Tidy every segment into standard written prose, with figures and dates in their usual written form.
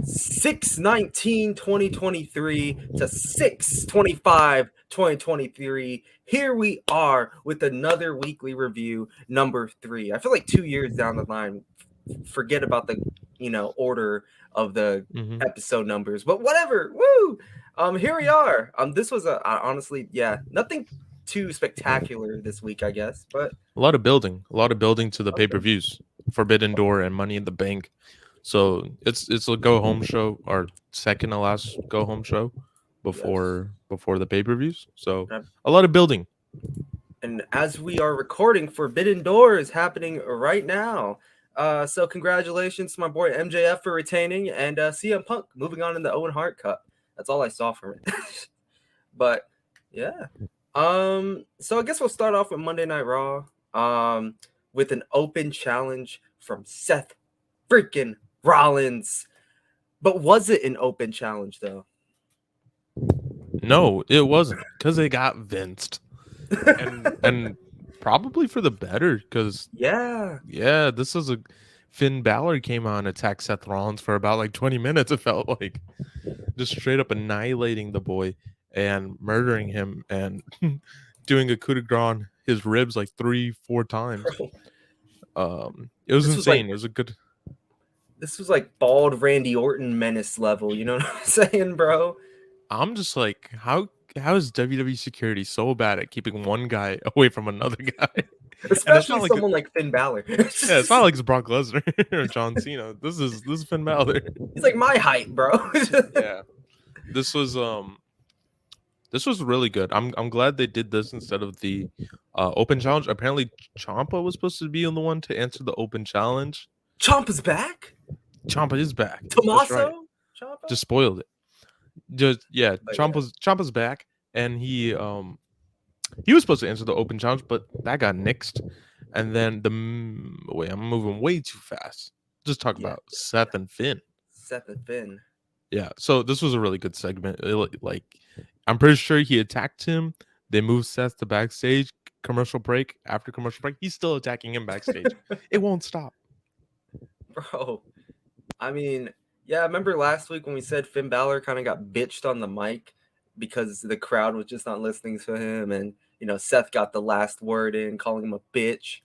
6/19/2023 to 6/25/2023. Here we are with another weekly review, number 3. I feel like 2 years down the line, forget about the order of the episode numbers, but whatever. Woo! Here we are. This was honestly, nothing too spectacular this week, I guess, but a lot of building to the pay-per-views, Forbidden Door and Money in the Bank. So it's a go home show, our second to last go home show before the pay-per-views. So a lot of building. And as we are recording, Forbidden Door is happening right now. So congratulations to my boy MJF for retaining, and CM Punk moving on in the Owen Hart Cup. That's all I saw from it. But yeah. So I guess we'll start off with Monday Night Raw. With an open challenge from Seth freaking Rollins. But was it an open challenge though? No, it wasn't, because they got vinced. and probably for the better, because this is Finn Balor came on, attacked Seth Rollins for about like 20 minutes. It felt like just straight up annihilating the boy and murdering him and doing a coup de grace on his ribs like 3-4 times. It was insane. It was a good. This was like bald Randy Orton menace level. You know what I'm saying, bro? I'm just like, how is WWE security so bad at keeping one guy away from another guy? Especially someone like Finn Balor. It's not like it's Brock Lesnar or John Cena. This is Finn Balor. He's like my height, bro. Yeah. This was really good. I'm glad they did this instead of the open challenge. Apparently Ciampa was supposed to be on the one to answer the open challenge. Ciampa's back? Ciampa is back. Tommaso? Right. Ciampa? Just spoiled it. Ciampa's back, and he was supposed to answer the open challenge, but that got nixed. And then I'm moving way too fast. Just talk about Seth and Finn. Yeah, so this was a really good segment. I'm pretty sure he attacked him. They moved Seth to backstage. Commercial break. After commercial break, he's still attacking him backstage. It won't stop. Bro, I mean, I remember last week when we said Finn Balor kind of got bitched on the mic because the crowd was just not listening to him, and Seth got the last word in, calling him a bitch.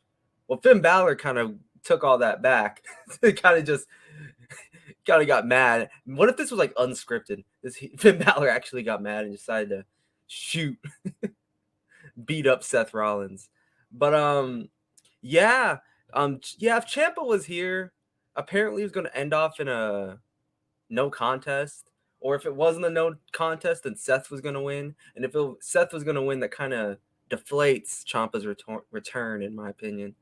Well, Finn Balor kind of took all that back. kind of got mad. What if this was like unscripted? Finn Balor actually got mad and decided to beat up Seth Rollins. But if Ciampa was here, apparently he was going to end off in a no contest, or if it wasn't a no contest, then Seth was going to win. And if Seth was going to win, that kind of deflates Ciampa's return, in my opinion.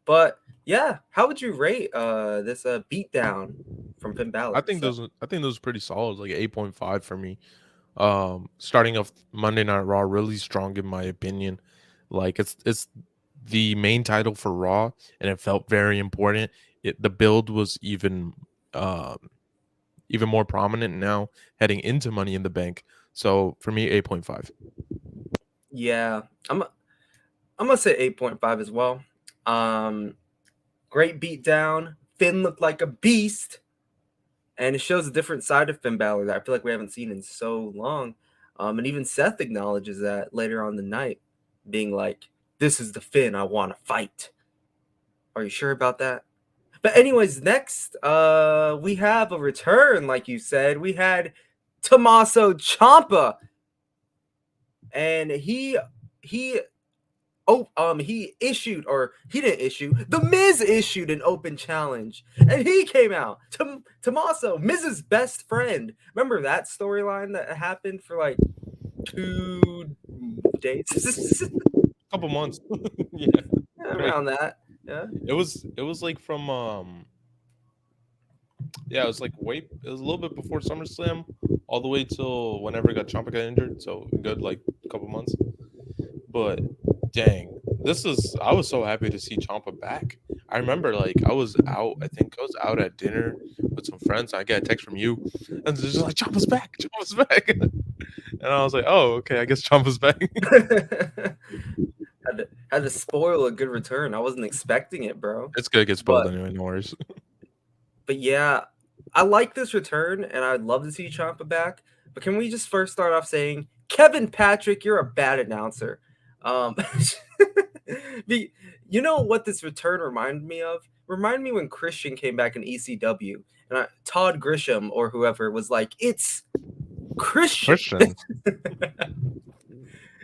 But yeah, how would you rate this beatdown from Finn Balor? I think those was pretty solid, like 8.5 for me. Starting off Monday Night Raw really strong in my opinion. Like it's the main title for Raw, and it felt very important. The build was even more prominent now heading into Money in the Bank. So for me, 8.5. Yeah, I'm gonna say 8.5 as well. Great beatdown. Finn looked like a beast, and it shows a different side of Finn Balor that I feel like we haven't seen in so long. And even Seth acknowledges that later on the night, being like, "This is the Finn I want to fight." Are you sure about that? But anyways, next, we have a return, like you said. We had Tommaso Ciampa, and he issued, or he didn't issue, the Miz issued an open challenge, and he came out. Tommaso, Miz's best friend. Remember that storyline that happened for like 2 days? Couple months. Around that. Yeah. It was like from it was like it was a little bit before SummerSlam, all the way till whenever Ciampa got injured, so a good like couple months. But dang, I was so happy to see Ciampa back. I remember I was out at dinner with some friends. I get a text from you, and they're just like, Ciampa's back. And I was like, oh, okay, I guess Ciampa's back. Had to spoil a good return. I wasn't expecting it, bro. It's gonna get spoiled anyway, no worries. But yeah, I like this return, and I'd love to see Ciampa back. But can we just first start off saying, Kevin Patrick, you're a bad announcer. You know what this return reminded me of? Remind me when Christian came back in ECW, and Todd Grisham or whoever was like, "It's Christian."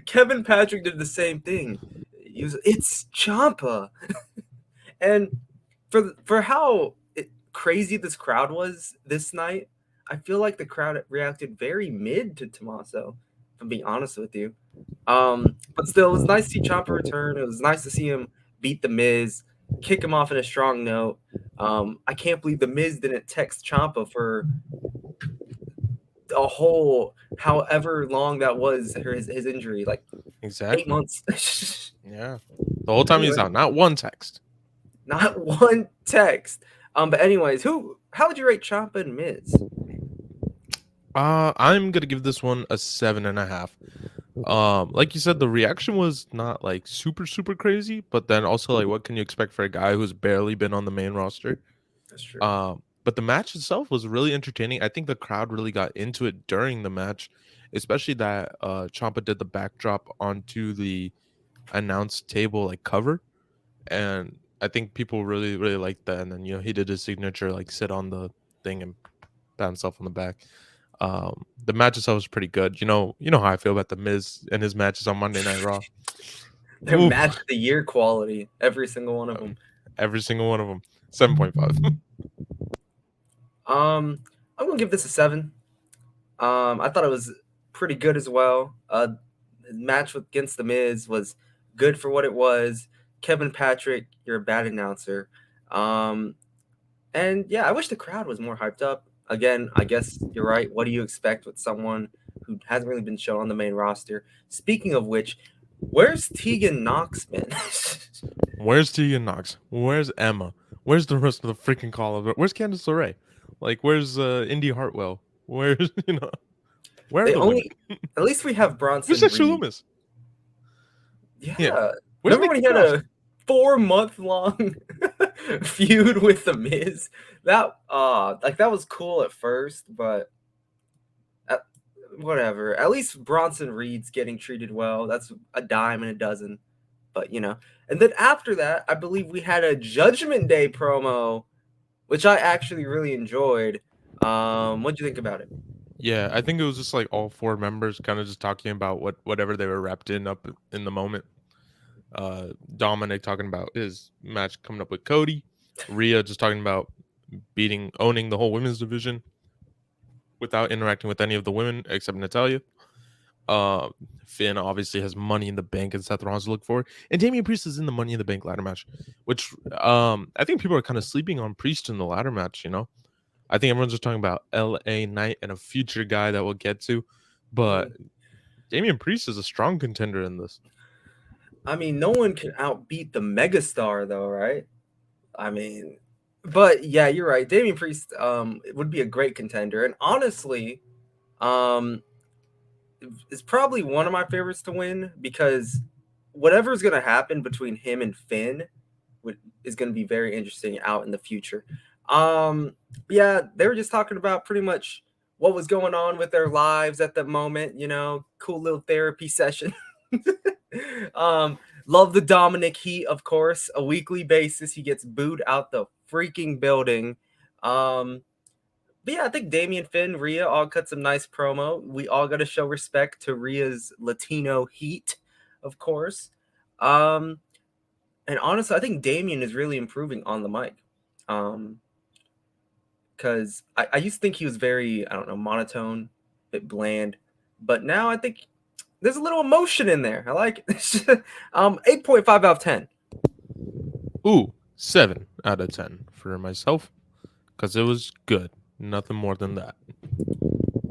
Kevin Patrick did the same thing. It's Ciampa, and for how crazy this crowd was this night, I feel like the crowd reacted very mid to Tommaso, if I'm being honest with you. But still, it was nice to see Ciampa return. It was nice to see him beat The Miz, kick him off in a strong note. I can't believe The Miz didn't text Ciampa for a whole however long that was his injury, like exactly 8 months. Yeah, the whole time he's out, not one text. Not one text. But anyways, how would you rate Ciampa and Miz? I'm gonna give this one a 7.5. Like you said, the reaction was not like super crazy, but then also like what can you expect for a guy who's barely been on the main roster? That's true. But the match itself was really entertaining. I think the crowd really got into it during the match, especially that Ciampa did the backdrop onto the announced table like cover, and I think people really liked that. And then he did his signature like sit on the thing and pat himself on the back. The match itself was pretty good. You know how I feel about the Miz and his matches on Monday Night Raw. They're match of the year quality, every single one of them. Every single one of them. 7.5. I'm gonna give this a 7. I thought it was pretty good as well. Match against the Miz was good for what it was. Kevin Patrick, you're a bad announcer. And yeah, I wish the crowd was more hyped up. Again, I guess you're right. What do you expect with someone who hasn't really been shown on the main roster? Speaking of which, where's Tegan Knox been? Where's Tegan Knox? Where's Emma? Where's the rest of the freaking call of it? Where's Candice LeRae? Like, where's Indy Hartwell? Where's where are the women? At least we have Bronson. Where's Dexter Lumis? Yeah. Remember when he had a 4-month-long feud with The Miz? That was cool at first, but whatever. At least Bronson Reed's getting treated well. That's a dime and a dozen. But and then after that, I believe we had a Judgment Day promo, which I actually really enjoyed. What'd you think about it? Yeah, I think it was just like all 4 members kind of just talking about whatever they were wrapped up in the moment. Dominic talking about his match coming up with Cody. Rhea just talking about owning the whole women's division without interacting with any of the women except Natalya. Finn obviously has Money in the Bank and Seth Rollins to look for, and Damian Priest is in the Money in the Bank ladder match, which I think people are kind of sleeping on Priest in the ladder match. I think everyone's just talking about LA Knight and a future guy that we'll get to, but Damian Priest is a strong contender in this. I mean, no one can outbeat the megastar, though, right? I mean, but yeah, you're right. Damian Priest would be a great contender, and honestly, is probably one of my favorites to win, because whatever's going to happen between him and Finn is going to be very interesting out in the future. Yeah, they were just talking about pretty much what was going on with their lives at the moment. Cool little therapy session. Love the Dominic heat, of course. A weekly basis, he gets booed out the freaking building. But yeah, I think Damian, Finn, Rhea all cut some nice promo. We all got to show respect to Rhea's Latino heat, of course. And honestly, I think Damian is really improving on the mic. Because I used to think he was very, monotone, a bit bland. But now I think there's a little emotion in there. I like it. 8.5 out of 10. Ooh, 7 out of 10 for myself, because it was good. Nothing more than that.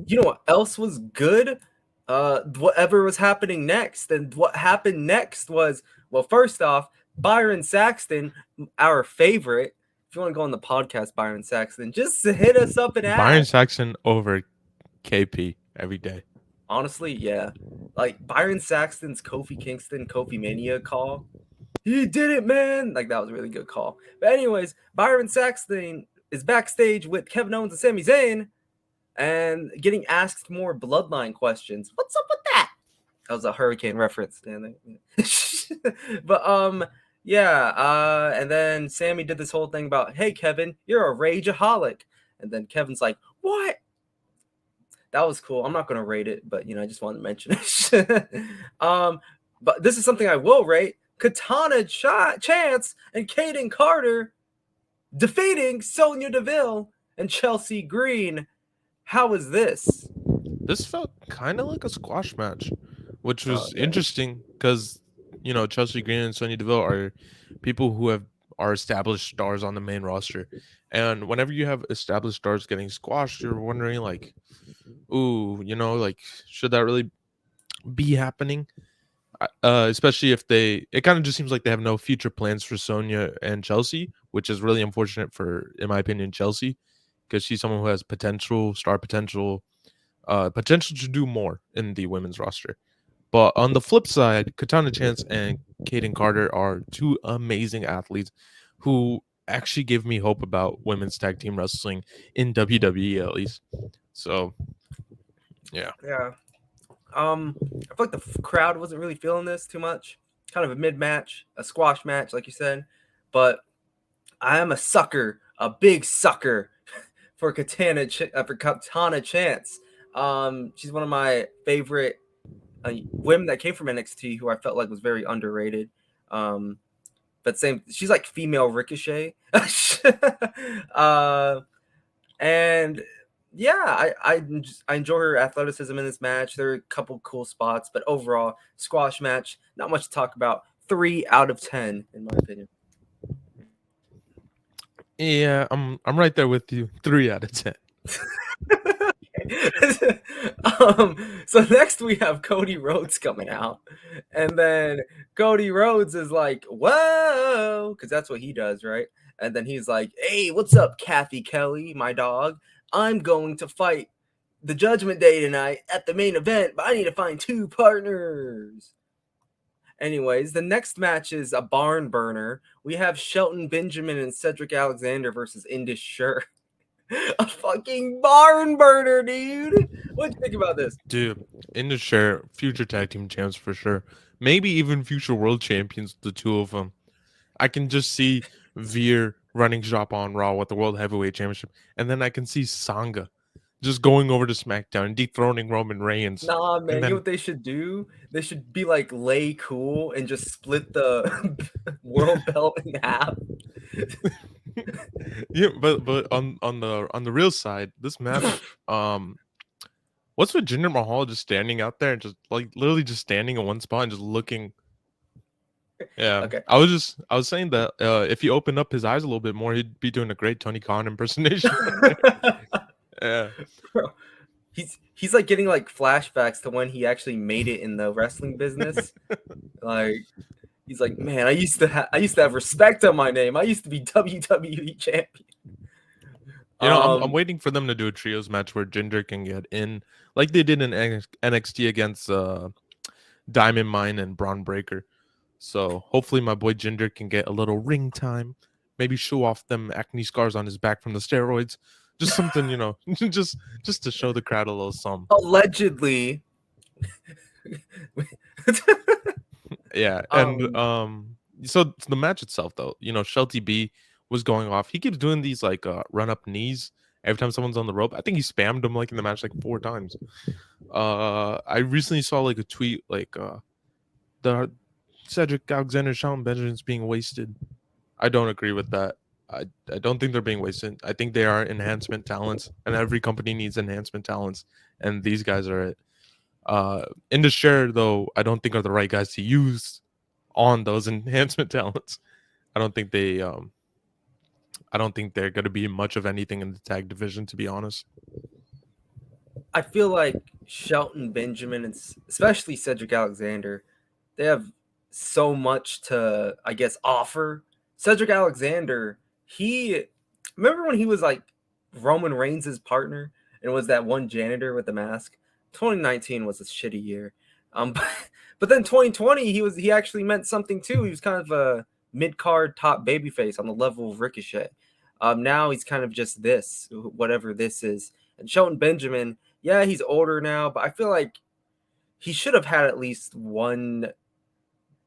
You know what else was good? Whatever was happening next. And what happened next was, well, first off, Byron Saxton, our favorite. If you want to go on the podcast, Byron Saxton, just hit us up and ask. Byron Saxton over KP every day. Honestly, yeah. Like Byron Saxton's Kofi Kingston, Kofi Mania call. He did it, man. Like, that was a really good call. But anyways, Byron Saxton is backstage with Kevin Owens and Sami Zayn and getting asked more bloodline questions. What's up with that? That was a hurricane reference. But yeah, and then Sami did this whole thing about, hey Kevin, you're a rageaholic. And then Kevin's like, what? That was cool. I'm not gonna rate it, but I just wanted to mention it. But this is something I will rate. Katana Chance and Kaden Carter defeating Sonya Deville and Chelsea Green. How is this? This felt kind of like a squash match, which was interesting because Chelsea Green and Sonya Deville are people who are established stars on the main roster, and whenever you have established stars getting squashed, you're wondering like, ooh, like, should that really be happening? Especially if it kind of just seems like they have no future plans for Sonya and Chelsea, which is really unfortunate for, in my opinion, Chelsea, because she's someone who has star potential to do more in the women's roster. But on the flip side, Katana Chance and Kaden Carter are two amazing athletes who actually give me hope about women's tag team wrestling in WWE at least. So, yeah. Yeah. I feel like the crowd wasn't really feeling this too much. Kind of a mid-match, a squash match, like you said. But I am a big sucker for Katana Chance. She's one of my favorite women that came from NXT who I felt like was very underrated. But she's like female Ricochet. And yeah, I enjoy her athleticism in this match. There are a couple cool spots, but overall, squash match, not much to talk about. 3 out of 10, in my opinion. Yeah, I'm right there with you. 3 out of 10. So next we have Cody Rhodes coming out, and then Cody Rhodes is like, whoa, because that's what he does, right? And then he's like, hey, what's up, Kathy Kelly, my dog? I'm going to fight the Judgment Day tonight at the main event, but I need to find 2 partners. Anyways, the next match is a barn burner. We have Shelton Benjamin and Cedric Alexander versus Indus Sher. A fucking barn burner, dude. What do you think about this? Dude, Indus Sher, future tag team champs for sure. Maybe even future world champions, the two of them. I can just see Veer running shop on Raw with the World Heavyweight Championship, and then I can see Sangha just going over to SmackDown and dethroning Roman Reigns. Nah, man, you know what they should do? They should be like Lay Cool and just split the world belt in half. Yeah, but on the real side, this match, what's with Jinder Mahal just standing out there and just like literally just standing in one spot and just looking? Yeah, okay. I was saying that if he opened up his eyes a little bit more, he'd be doing a great Tony Khan impersonation. Yeah, bro, he's like getting like flashbacks to when he actually made it in the wrestling business. Like he's like, man, I used to have respect on my name. I used to be WWE champion. I'm waiting for them to do a trios match where Jinder can get in, like they did in NXT against Diamond Mine and Braun Breaker. So hopefully my boy Jinder can get a little ring time, maybe show off them acne scars on his back from the steroids. Just something, just to show the crowd a little something. Allegedly. Yeah, and so the match itself, though, Shelty B was going off. He keeps doing these like run up knees every time someone's on the rope. I think he spammed them like in the match like 4 times. I recently saw like a tweet like the Cedric Alexander, Shelton Benjamin's being wasted. I don't agree with that. I don't think they're being wasted. I think they are enhancement talents, and every company needs enhancement talents, and these guys are it. Indus Sher, though, I don't think are the right guys to use on those enhancement talents. I don't think they're going to be much of anything in the tag division, to be honest. I feel like Shelton Benjamin and especially Cedric Alexander, they have so much to, I guess, offer. Cedric Alexander, remember when he was like Roman Reigns' partner and was that one janitor with the mask? 2019 was a shitty year. But then 2020, he actually meant something too. He was kind of a mid-card top babyface on the level of Ricochet. Now he's kind of just this, whatever this is. And Shelton Benjamin, yeah, he's older now, but I feel like he should have had at least one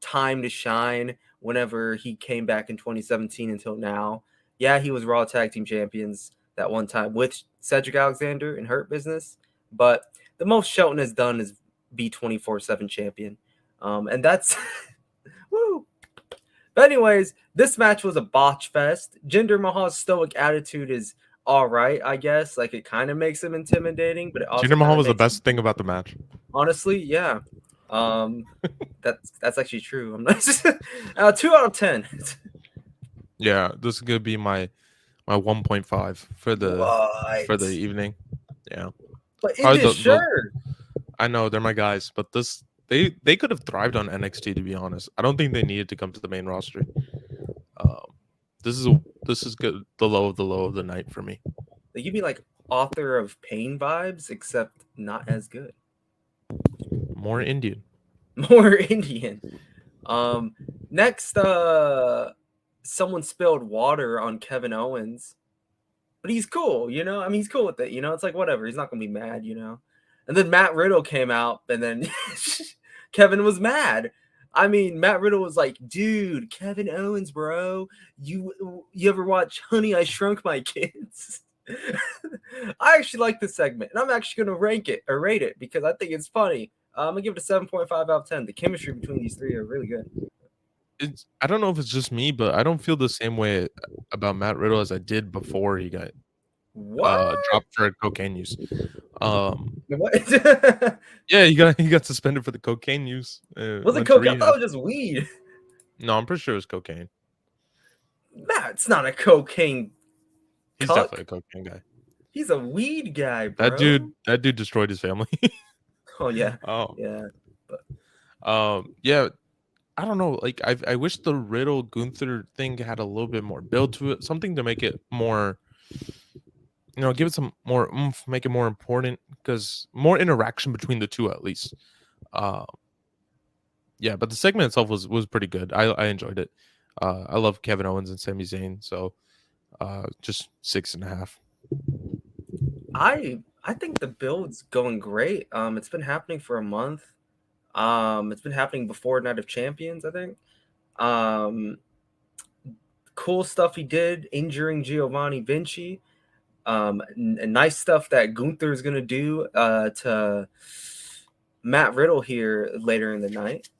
time to shine whenever he came back in 2017 until now. Yeah, he was Raw Tag Team Champions that one time with Cedric Alexander in Hurt Business, but the most Shelton has done is be 24/7 champion. And that's woo. But anyways, this match was a botch fest. Jinder Mahal's stoic attitude is all right, I guess. Like, it kind of makes him intimidating, but it also Jinder Mahal was the best thing about the match. Honestly, yeah. That's actually true. I'm not 2 out of 10. Yeah, this is gonna be my 1.5 for the evening. Yeah, but in this shirt, I know they're my guys, but they could have thrived on NXT, to be honest. I don't think they needed to come to the main roster. This is good. The low of the night for me. They give me like Author of Pain vibes, except not as good. More Indian. More Indian. Next, someone spilled water on Kevin Owens, but he's cool, you know. I mean, he's cool with it, you know. It's like whatever. He's not gonna be mad, you know. And then Matt Riddle came out, and then Kevin was mad. I mean, Matt Riddle was like, "Dude, Kevin Owens, bro, you ever watch Honey, I Shrunk My Kids?" I actually like this segment, and I'm actually gonna rate it because I think it's funny. I'm gonna give it a 7.5 out of 10. The chemistry between these three are really good. I don't know if it's just me, but I don't feel the same way about Matt Riddle as I did before he got dropped for cocaine use. What? Yeah, he got suspended for the cocaine use. Was it cocaine? I thought it was just weed. No, I'm pretty sure it was cocaine. Matt's not a cocaine. He's definitely a cocaine guy. He's a weed guy, bro. That dude destroyed his family. Oh yeah. Oh yeah. But yeah. I don't know. Like I wish the Riddle Gunther thing had a little bit more build to it, something to make it more, you know, give it some more oomph, make it more important, because more interaction between the two at least. Yeah, but the segment itself was pretty good. I enjoyed it. I love Kevin Owens and Sami Zayn, so just 6.5. I think the build's going great. It's been happening for a month. It's been happening before Night of Champions, I think. Cool stuff he did, injuring Giovanni Vinci. And nice stuff that Gunther is gonna do to Matt Riddle here later in the night.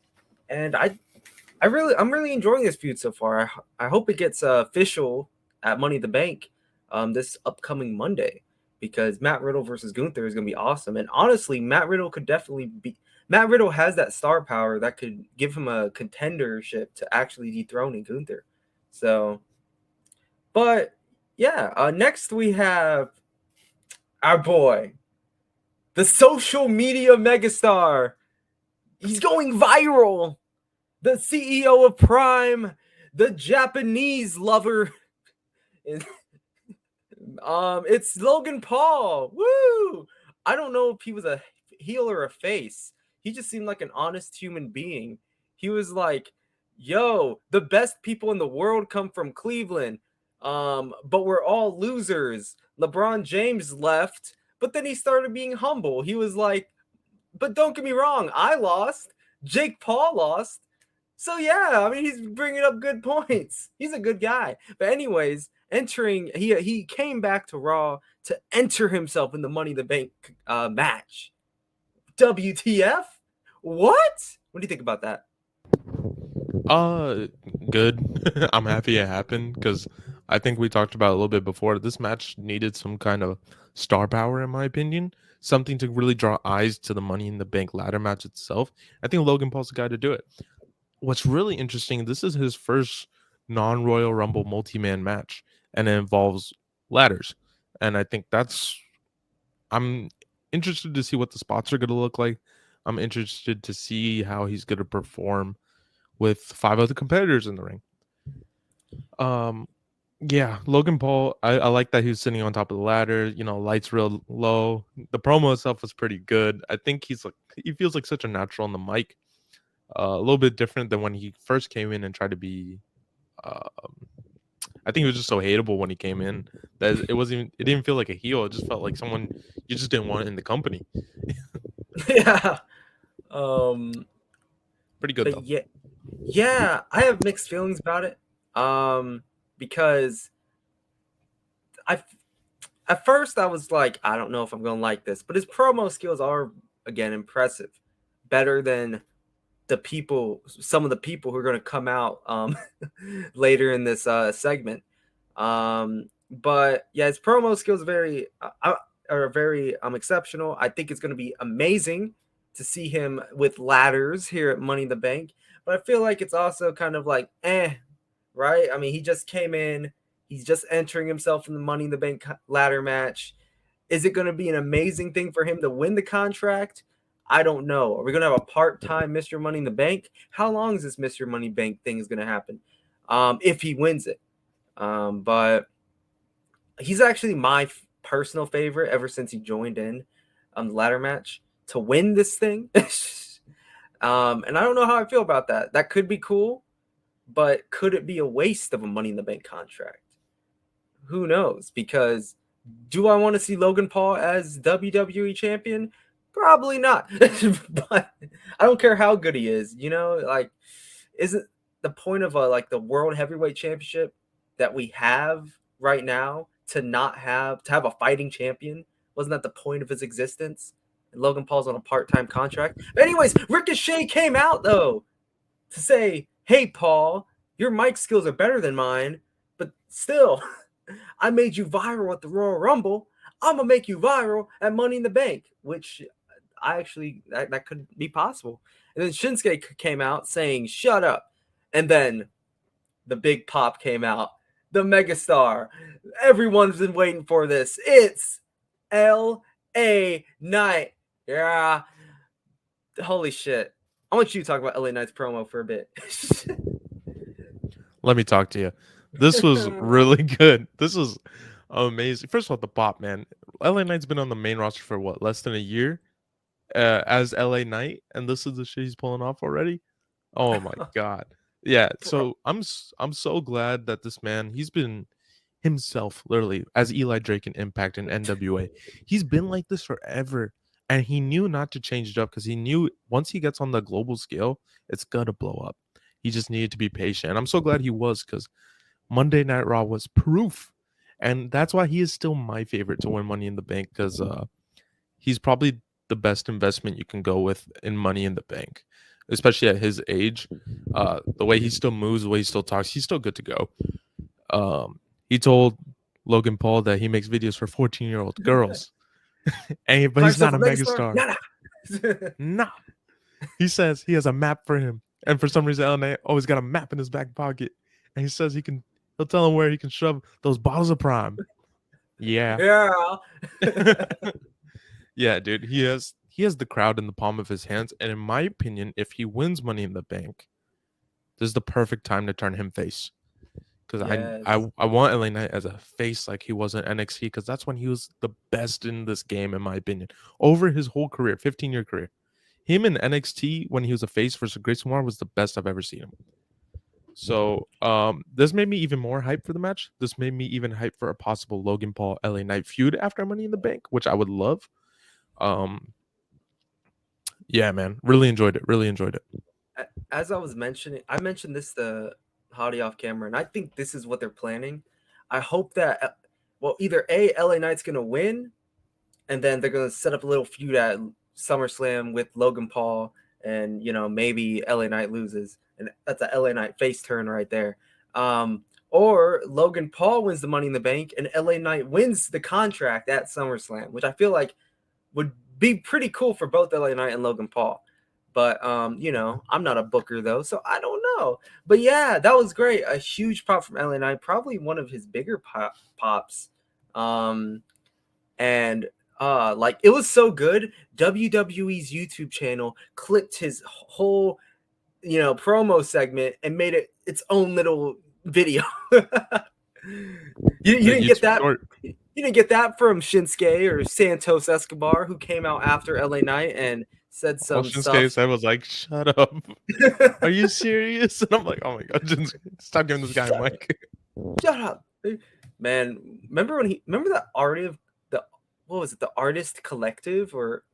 And I'm really enjoying this feud so far. I hope it gets official at Money in the Bank this upcoming Monday, because Matt Riddle versus Gunther is gonna be awesome. And honestly, Matt Riddle has that star power that could give him a contendership to actually dethroning Gunther. So, but yeah, next we have our boy, the social media megastar. He's going viral. The CEO of Prime, the Japanese lover. It's Logan Paul. Woo! I don't know if he was a heel or a face. He just seemed like an honest human being. He was like, yo, the best people in the world come from Cleveland. But we're all losers. LeBron James left, but then he started being humble. He was like, but don't get me wrong, I lost. Jake Paul lost. So yeah, I mean, he's bringing up good points. He's a good guy. But anyways, he came back to Raw to enter himself in the Money in the Bank match. WTF? What? What do you think about that? Good. I'm happy it happened, because I think we talked about it a little bit before. This match needed some kind of star power, in my opinion. Something to really draw eyes to the Money in the Bank ladder match itself. I think Logan Paul's the guy to do it. What's really interesting, this is his first non-Royal Rumble multi-man match, and it involves ladders. And I think I'm interested to see what the spots are going to look like. I'm interested to see how he's going to perform with 5 other competitors in the ring. Yeah, Logan Paul, I like that he was sitting on top of the ladder, you know, lights real low. The promo itself was pretty good. I think he feels like such a natural on the mic. A little bit different than when he first came in and tried to be I think he was just so hateable when he came in that it didn't feel like a heel. It just felt like someone you just didn't want in the company. Yeah. Pretty good But though. yeah, I have mixed feelings about it. Because at first I was like, I don't know if I'm gonna like this, but his promo skills are again impressive, better than some of the people who are gonna come out later in this segment. But yeah, his promo skills are very exceptional. I think it's gonna be amazing to see him with ladders here at Money in the Bank. But I feel like it's also kind of like, right? I mean, he just came in. He's just entering himself in the Money in the Bank ladder match. Is it going to be an amazing thing for him to win the contract? I don't know. Are we going to have a part-time Mr. Money in the Bank? How long is this Mr. Money Bank thing is going to happen if he wins it? But he's actually my personal favorite ever since he joined in the ladder match to win this thing. And I don't know how I feel about that. That could be cool, but could it be a waste of a Money in the Bank contract? Who knows? Because do I want to see Logan Paul as WWE champion? Probably not. But I don't care how good he is. Like, isn't the point of the World Heavyweight Championship that we have right now to have a fighting champion? Wasn't that the point of his existence? And Logan Paul's on a part-time contract. But anyways, Ricochet came out though to say, "Hey Paul, your mic skills are better than mine, but still, I made you viral at the Royal Rumble. I'm gonna make you viral at Money in the Bank," which I actually that could be possible. And then Shinsuke came out saying, "Shut up," and then the big pop came out. The megastar. Everyone's been waiting for this. It's LA Knight. Yeah. Holy shit. I want you to talk about LA Knight's promo for a bit. Let me talk to you. This was really good. This was amazing. First of all, the pop, man. LA Knight's been on the main roster for what, less than a year as LA Knight, and this is the shit he's pulling off already. Oh my god. Yeah, so I'm so glad that this man, he's been himself literally as Eli Drake in Impact and NWA. He's been like this forever, and he knew not to change it up because he knew once he gets on the global scale, it's gonna blow up. He just needed to be patient, and I'm so glad he was, because Monday Night Raw was proof, and that's why he is still my favorite to win Money in the Bank, because he's probably the best investment you can go with in Money in the Bank, especially at his age. The way he still moves, the way he still talks, he's still good to go. He told Logan Paul that he makes videos for 14-year-old girls, but he's not a megastar. Nah. He says he has a map for him, and for some reason, LA always got a map in his back pocket, and he says he'll tell him where he can shove those bottles of Prime. Yeah. Yeah, dude. He has the crowd in the palm of his hands, and in my opinion, if he wins Money in the Bank, this is the perfect time to turn him face. Because I want LA Knight as a face like he was in NXT, because that's when he was the best in this game, in my opinion. Over his whole career, 15-year career. Him in NXT when he was a face versus Grayson Waller was the best I've ever seen him. So this made me even more hyped for the match. This made me even hyped for a possible Logan Paul LA Knight feud after Money in the Bank, which I would love. Yeah, man, really enjoyed it. As I was mentioning, I mentioned this the Hottie off camera, and I think this is what they're planning. I hope that either LA Knight's gonna win, and then they're gonna set up a little feud at SummerSlam with Logan Paul, and maybe LA Knight loses, and that's a LA Knight face turn right there. Or Logan Paul wins the Money in the Bank, and LA Knight wins the contract at SummerSlam, which I feel like would be pretty cool for both LA Knight and Logan Paul. But I'm not a booker though, so I don't know. But yeah, that was great. A huge pop from LA Knight, probably one of his bigger pops. And it was so good. WWE's YouTube channel clipped his whole promo segment and made it its own little video. You didn't get that. You didn't get that from Shinsuke or Santos Escobar, who came out after LA Knight and said some stuff. Shinsuke said was like, "Shut up! Are you serious?" And I'm like, "Oh my god, Shinsuke, stop giving this guy a mic." Shut up, man. Remember the art of the what was it? The Artist Collective, or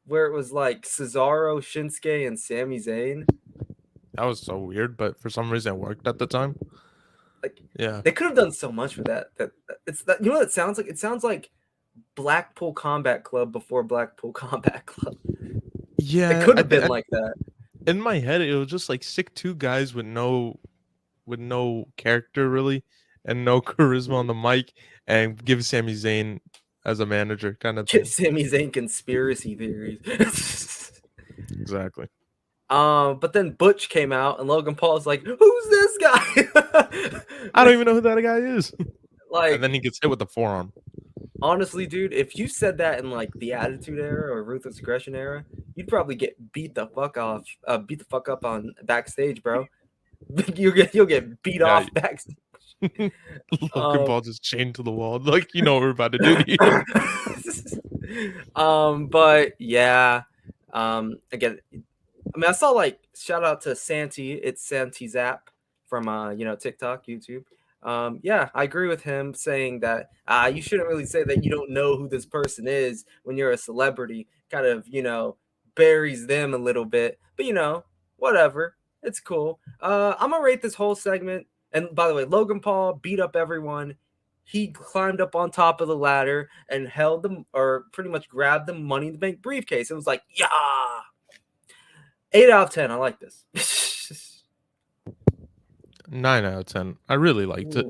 where it was like Cesaro, Shinsuke, and Sami Zayn. That was so weird, but for some reason it worked at the time. Like, yeah, they could have done so much for that. It's that, you know what it sounds like? It sounds like Blackpool Combat Club before Blackpool Combat Club. Yeah, it could have been like that. In my head, it was just like sick two guys with no character really, and no charisma on the mic, and give Sami Zayn as a manager kind of thing. Sami Zayn conspiracy theories. Exactly. But then Butch came out, and Logan Paul is like, "Who's this guy?" I don't even know who that guy is. Like, and then he gets hit with the forearm. Honestly, dude, if you said that in like the Attitude Era or Ruthless Aggression Era, you'd probably get beat the fuck up on backstage, bro. you'll get beat off backstage. Logan Paul just chained to the wall, like, you know what we're about to do here. But yeah, again, I mean, I saw like shout out to Santi. It's Santi Zap from TikTok, YouTube. Yeah, I agree with him saying that you shouldn't really say that you don't know who this person is when you're a celebrity. Kind of, buries them a little bit. But whatever. It's cool. I'm gonna rate this whole segment. And by the way, Logan Paul beat up everyone. He climbed up on top of the ladder and held them, or pretty much grabbed the Money in the Bank briefcase. It was like, yeah. 8 out of 10. I like this. 9 out of 10. I really liked it.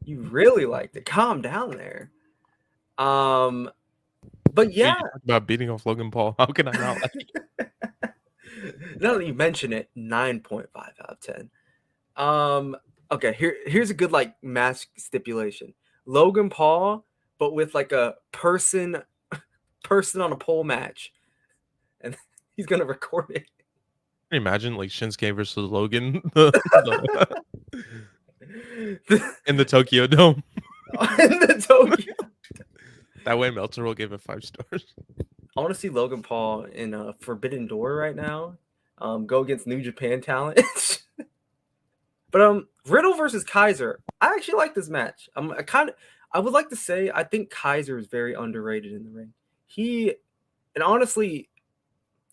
You really liked it. Calm down there. But yeah, about beating off Logan Paul. How can I not like it? Now that you mention it, 9.5 out of 10. Okay, here's a good like match stipulation. Logan Paul, but with like a person on a pole match, and he's gonna record it. Can you imagine like Shinsuke versus Logan in the Tokyo Dome? In the Tokyo. That way Meltzer will give it 5 stars. I want to see Logan Paul in Forbidden Door right now. Go against New Japan talent. But Riddle versus Kaiser. I actually like this match. I would like to say I think Kaiser is very underrated in the ring. And honestly,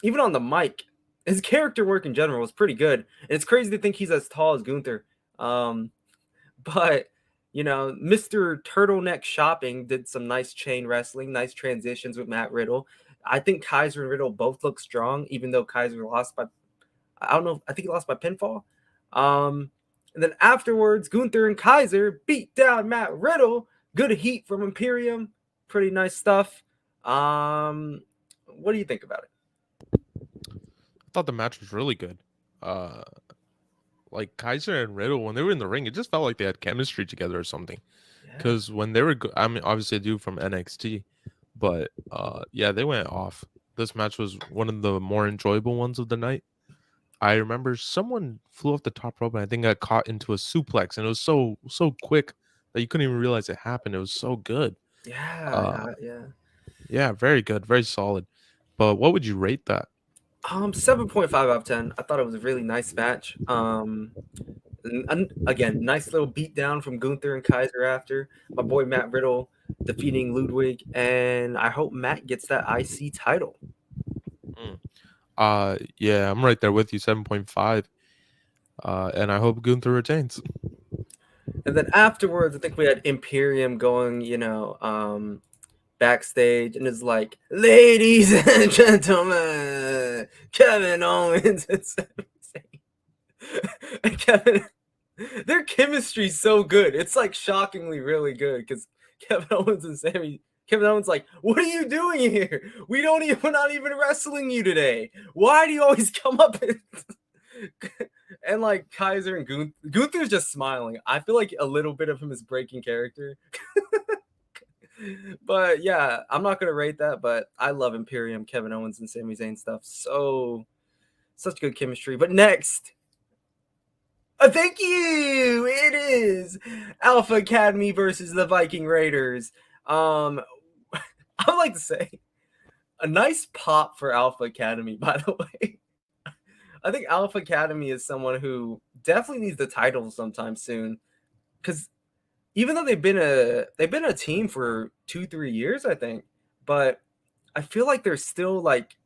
even on the mic, his character work in general was pretty good. And it's crazy to think he's as tall as Gunther. But Mr. Turtleneck Shopping did some nice chain wrestling, nice transitions with Matt Riddle. I think Kaiser and Riddle both look strong, even though Kaiser lost by, I think he lost by pinfall. And then afterwards, Gunther and Kaiser beat down Matt Riddle. Good heat from Imperium. Pretty nice stuff. What do you think about it? I thought the match was really good. Like Kaiser and Riddle, when they were in the ring, it just felt like they had chemistry together or something. Because when they were, I mean, obviously, I do from NXT, but yeah, they went off. This match was one of the more enjoyable ones of the night. I remember someone flew off the top rope and I think got caught into a suplex, and it was so quick that you couldn't even realize it happened. It was so good. Yeah, very good, very solid. But what would you rate that? 7.5 out of 10. I thought it was a really nice match. Again, nice little beat down from Gunther and Kaiser after. My boy Matt Riddle defeating Ludwig, and I hope Matt gets that IC title. Yeah, I'm right there with you, 7.5. And I hope Gunther retains. And then afterwards, I think we had Imperium going, backstage, and it's like, ladies and gentlemen, Kevin Owens and Seth. And Kevin, their chemistry's so good. It's like shockingly really good because Kevin Owens and Kevin Owens like, what are you doing here? We're not even wrestling you today. Why do you always come up and like Kaiser and Gunther's just smiling. I feel like a little bit of him is breaking character. But yeah, I'm not gonna rate that, but I love Imperium, Kevin Owens, and Sami Zayn stuff. So such good chemistry. But next, thank you. It is Alpha Academy versus the Viking Raiders. I would like to say a nice pop for Alpha Academy, by the way. I think Alpha Academy is someone who definitely needs the title sometime soon. because even though they've been a team for 2-3 years, I think, but I feel like they're still like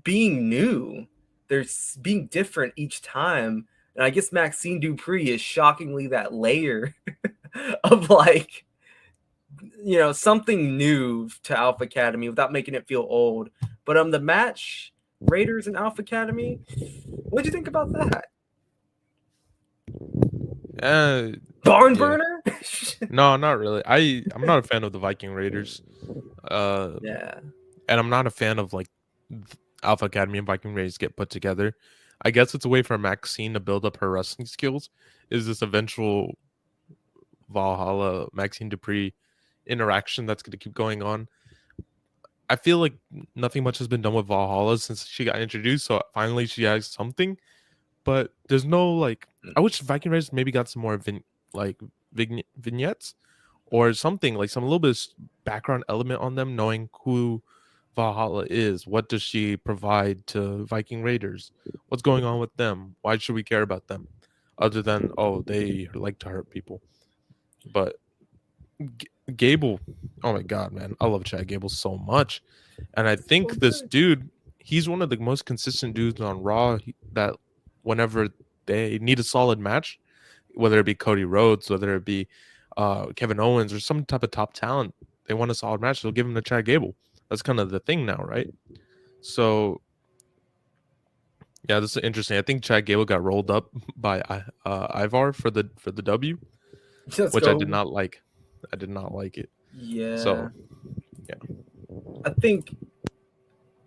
being new. They're being different each time, and I guess Maxine Dupree is shockingly that layer of like, something new to Alpha Academy without making it feel old. But the match Raiders and Alpha Academy, what'd you think about that? Barn burner? No, not really. I'm not a fan of the Viking Raiders. Yeah. And I'm not a fan of like Alpha Academy and Viking Raiders get put together. I guess it's a way for Maxine to build up her wrestling skills. Is this eventual Valhalla Maxine Dupree interaction that's going to keep going on? I feel like nothing much has been done with Valhalla since she got introduced, so finally she has something. But there's no like. I wish Viking Raiders maybe got some more vignettes or something, like some little bit of background element on them, knowing who Valhalla is. What does she provide to Viking Raiders? What's going on with them? Why should we care about them? Other than, oh, they like to hurt people. But Gable, oh my God, man. I love Chad Gable so much. And I think this dude, he's one of the most consistent dudes on Raw that whenever they need a solid match, whether it be Cody Rhodes, whether it be Kevin Owens or some type of top talent, they want a solid match, they'll give him to Chad Gable. That's kind of the thing now, right? So, yeah, this is interesting. I think Chad Gable got rolled up by Ivar for the W, which I did not like. I did not like it. Yeah. So, yeah. I think,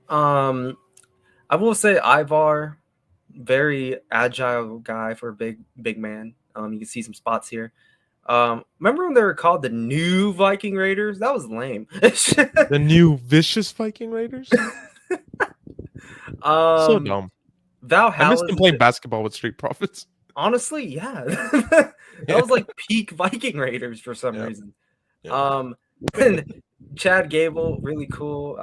I will say Ivar, very agile guy for a big man. You can see some spots here. Remember when they were called the New Viking Raiders? That was lame. The New Vicious Viking Raiders? So dumb. Valhalla. I missed them playing basketball with Street Profits. Honestly, yeah. That was like peak Viking Raiders for some reason. And Chad Gable, really cool.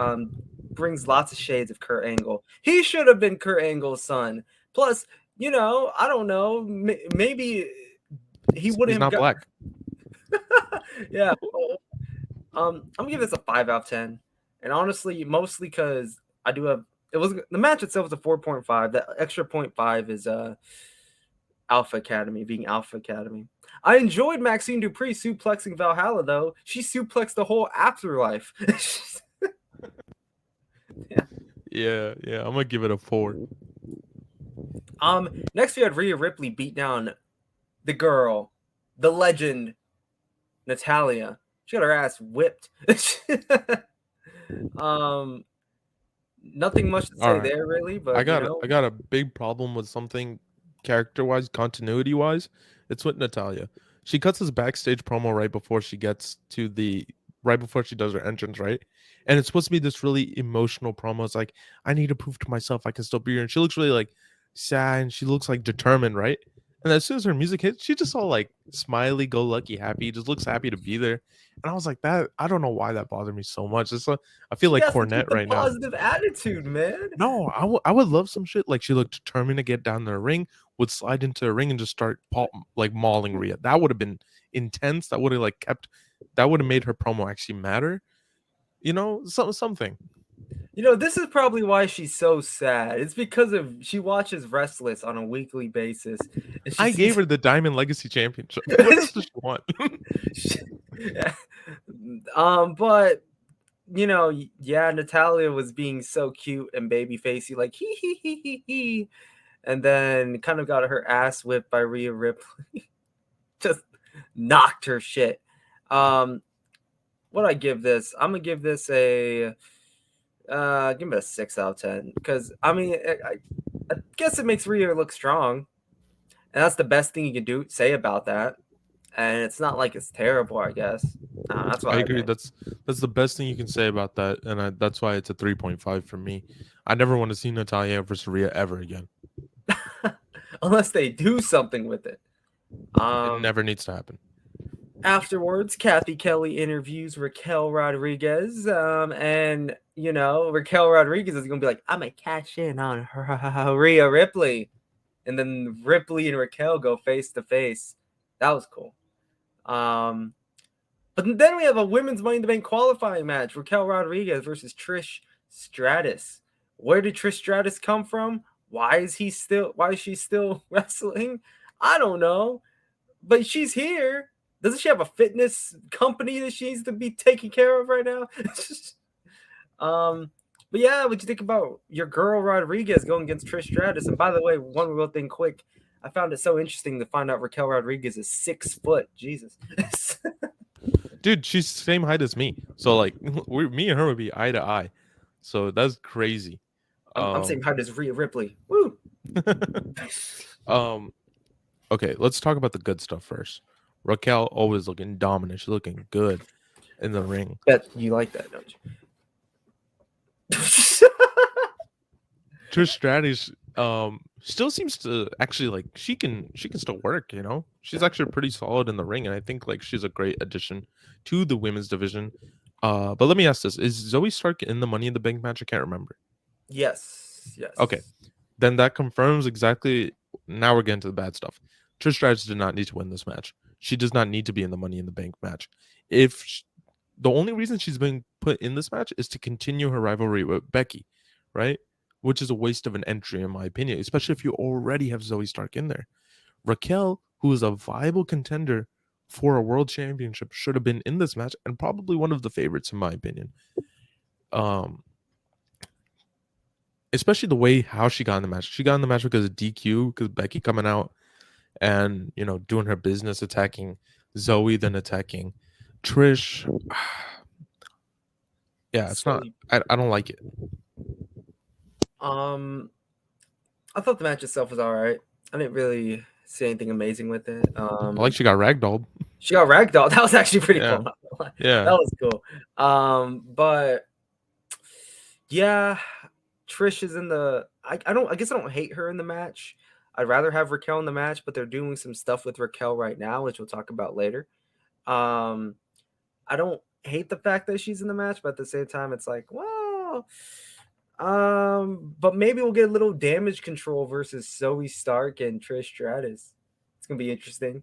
Brings lots of shades of Kurt Angle. He should have been Kurt Angle's son. Plus, I don't know, maybe he wouldn't have not black. Yeah. I'm gonna give this a 5 out of 10, and honestly, mostly because I do have the match itself was a 4.5. That extra 0.5 is Alpha Academy being Alpha Academy. I enjoyed Maxine Dupree suplexing Valhalla though. She suplexed the whole Afterlife. Yeah. I'm gonna give it a 4. Next we had Rhea Ripley beat down the girl, the legend, Natalya. She got her ass whipped. Nothing much to say there really, but I got a big problem with something character-wise, continuity-wise. It's with Natalya. She cuts this backstage promo right before she does her entrance, right? And it's supposed to be this really emotional promo. It's like, I need to prove to myself I can still be here. And she looks really like sad and she looks like determined, right? And as soon as her music hits, she just all like smiley, go lucky, happy. Just looks happy to be there. And I was like, that I don't know why that bothered me so much. I feel like Cornette right now. Positive attitude, man. No, I would love some shit like she looked determined to get down the ring, would slide into a ring and just start mauling Rhea. That would have been intense. That would have made her promo actually matter. Something. This is probably why she's so sad. It's because she watches Wrestless on a weekly basis. I gave her the Diamond Legacy Championship. What else does she want? But Natalya was being so cute and babyfacey, like he, and then kind of got her ass whipped by Rhea Ripley. Just knocked her shit. What I give this? I'm gonna give this a. Give it a 6 out of 10 because I guess it makes Rhea look strong, and that's the best thing you can say about that. And it's not like it's terrible, I guess. That's what I agree. That's the best thing you can say about that, and that's why it's a 3.5 for me. I never want to see Natalya versus Rhea ever again, unless they do something with it. It never needs to happen. Afterwards, Kathy Kelly interviews Raquel Rodriguez, and Raquel Rodriguez is gonna be like, "I'm gonna cash in on Rhea Ripley," and then Ripley and Raquel go face to face. That was cool. But then we have a women's Money in the Bank qualifying match: Raquel Rodriguez versus Trish Stratus. Where did Trish Stratus come from? Why is she still wrestling? I don't know. But she's here. Doesn't she have a fitness company that she needs to be taking care of right now? But yeah, what you think about your girl Rodriguez going against Trish Stratus? And by the way, one real thing quick, I found it so interesting to find out Raquel Rodriguez is 6 foot. Jesus. Dude, she's the same height as me. So like me and her would be eye to eye. So that's crazy. I'm same height as Rhea Ripley. Woo. Okay, let's talk about the good stuff first. Raquel always looking dominant. She's looking good in the ring. Bet you like that, don't you? Trish Stratus still seems to actually like she can still work, you know. She's actually pretty solid in the ring, and I think like she's a great addition to the women's division. But let me ask this: is Zoe Stark in the Money in the Bank match? I can't remember. Yes. Okay, then that confirms exactly. Now we're getting to the bad stuff. Trish Stratus did not need to win this match. She does not need to be in the Money in the Bank match. The only reason she's been put in this match is to continue her rivalry with Becky, right? Which is a waste of an entry, in my opinion, especially if you already have Zoe Stark in there. Raquel, who is a viable contender for a world championship, should have been in this match and probably one of the favorites, in my opinion. Especially the way how she got in the match. She got in the match because of DQ, because Becky coming out and, you know, doing her business, attacking Zoe, then attacking Trish. Yeah, it's not. I don't like it. I thought the match itself was all right. I didn't really see anything amazing with it. I like she got ragdolled. She got ragdolled. That was actually pretty cool. Yeah, that was cool. But yeah, Trish is in the. I guess I don't hate her in the match. I'd rather have Raquel in the match, but they're doing some stuff with Raquel right now, which we'll talk about later. I don't hate the fact that she's in the match, but at the same time, it's like, well, but maybe we'll get a little damage control versus Zoe Stark and Trish Stratus. It's gonna be interesting.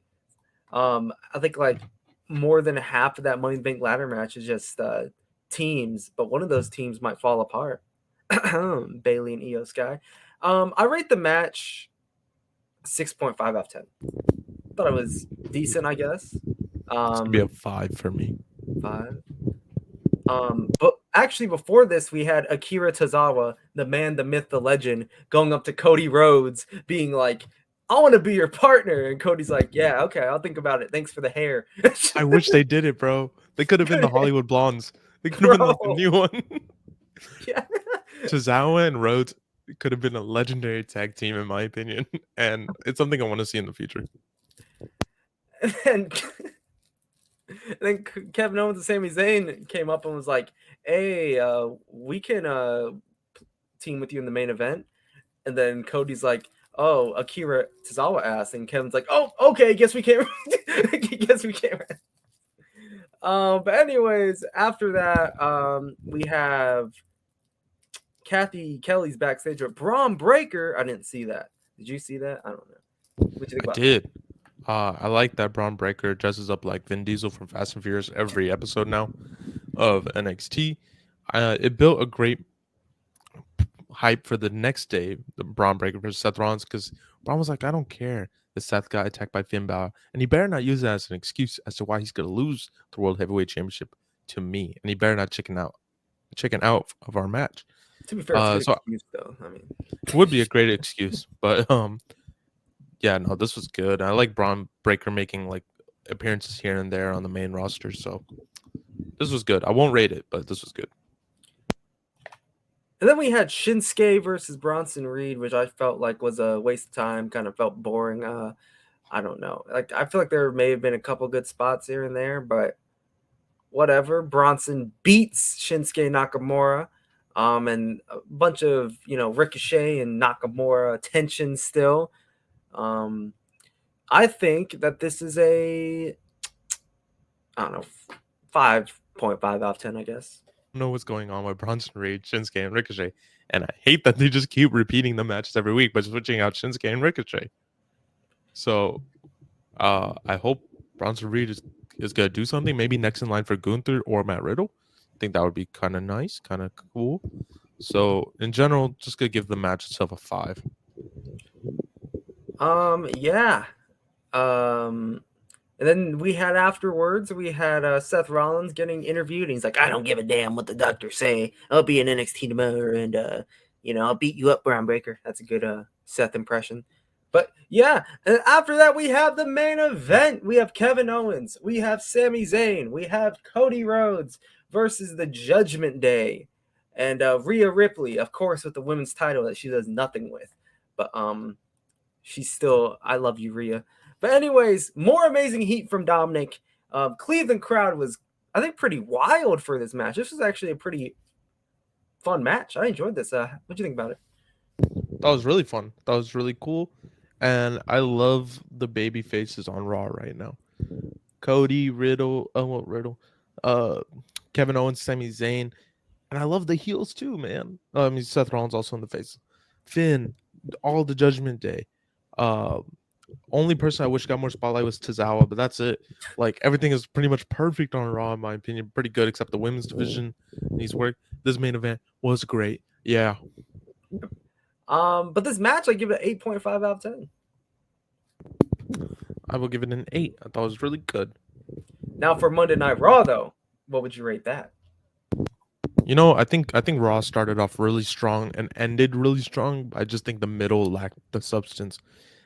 I think like more than half of that Money in the Bank ladder match is just teams, but one of those teams might fall apart. Bailey and Io Sky. I rate the match 6.5 out of 10. Thought it was decent, I guess. It's gonna be a 5 for me. 5. But actually before this, we had Akira Tozawa, the man, the myth, the legend, going up to Cody Rhodes, being like, I want to be your partner. And Cody's like, yeah, okay, I'll think about it. Thanks for the hair. I wish they did it, bro. They could have been the Hollywood Blondes. They could have been like the new one. Yeah. Tozawa and Rhodes could have been a legendary tag team, in my opinion. And it's something I want to see in the future. And then Kevin Owens and Sami Zayn came up and was like, hey, we can team with you in the main event. And then Cody's like, oh, Akira Tozawa asked. And Kevin's like, oh, okay, guess we can't. guess we can't. But anyways, after that, we have Kathy Kelly's backstage with Braun Breaker. I didn't see that. Did you see that? I don't know. What you think about I did. I like that Braun Breaker dresses up like Vin Diesel from Fast and Furious every episode now of NXT. It built a great hype for the next day, the Braun Breaker versus Seth Rollins, because Braun was like, I don't care that Seth got attacked by Finn Balor, and he better not use that as an excuse as to why he's going to lose the World Heavyweight Championship to me, and he better not chicken out of our match. To be fair, it's a good excuse, though. I mean, it would be a great excuse, but yeah, no, this was good. I like Braun Breaker making like appearances here and there on the main roster, so this was good. I won't rate it, but this was good. And then we had Shinsuke versus Bronson Reed, which I felt like was a waste of time. Kind of felt boring. I don't know. Like I feel like there may have been a couple good spots here and there, but whatever. Bronson beats Shinsuke Nakamura, and a bunch of Ricochet and Nakamura tension still. I think that this is a 5.5 out of 10, I guess. Know what's going on with Bronson Reed, Shinsuke, and Ricochet, and I hate that they just keep repeating the matches every week, but switching out Shinsuke and Ricochet. So I hope Bronson Reed is gonna do something. Maybe next in line for Gunther or Matt Riddle. I think that would be kind of nice, kind of cool. So in general, just gonna give the match itself a 5. Yeah. Um, and then we had afterwards, we had Seth Rollins getting interviewed. And he's like, I don't give a damn what the doctors say. I'll be in NXT tomorrow, and I'll beat you up, Brown Breaker. That's a good Seth impression. But yeah, and after that, we have the main event. We have Kevin Owens, we have Sami Zayn, we have Cody Rhodes versus the Judgment Day, and Rhea Ripley, of course, with the women's title that she does nothing with. But she's still, I love you, Rhea. But anyways, more amazing heat from Dominic. Cleveland crowd was, I think, pretty wild for this match. This was actually a pretty fun match. I enjoyed this. What do you think about it? That was really fun. That was really cool. And I love the baby faces on Raw right now. Cody, Riddle, uh, Kevin Owens, Sami Zayn, and I love the heels too, man. I mean, Seth Rollins also in the face. Finn, all the Judgment Day. Uh, Only person I wish got more spotlight was Tozawa, but that's it. Like everything is pretty much perfect on Raw, in my opinion. Pretty good, except the women's division needs work. This main event was great. Yeah. But this match, I give it an 8.5 out of 10. I will give it an 8. I thought it was really good. Now for Monday Night Raw, though, what would you rate that? I think Raw started off really strong and ended really strong. I just think the middle lacked the substance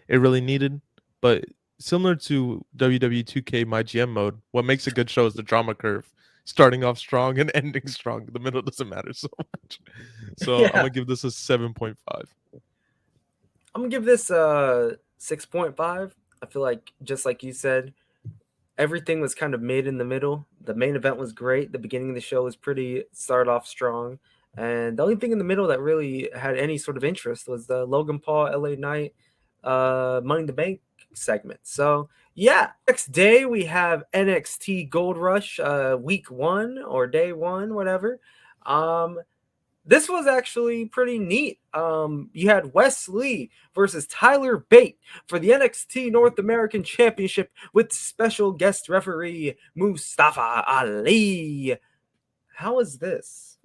it really needed. But similar to WWE 2K My GM mode, what makes a good show is the drama curve. Starting off strong and ending strong. The middle doesn't matter so much. So Yeah. I'm gonna give this a 7.5. I'm gonna give this a 6.5. I feel like, just like you said, everything was kind of mid in the middle. The main event was great. The beginning of the show was started off strong. And the only thing in the middle that really had any sort of interest was the Logan Paul LA Knight Money in the Bank segment. So yeah, next day we have NXT Gold Rush week 1 or day 1, whatever. This was actually pretty neat. You had Wes Lee versus Tyler Bate for the NXT North American Championship with special guest referee Mustafa Ali. How was this?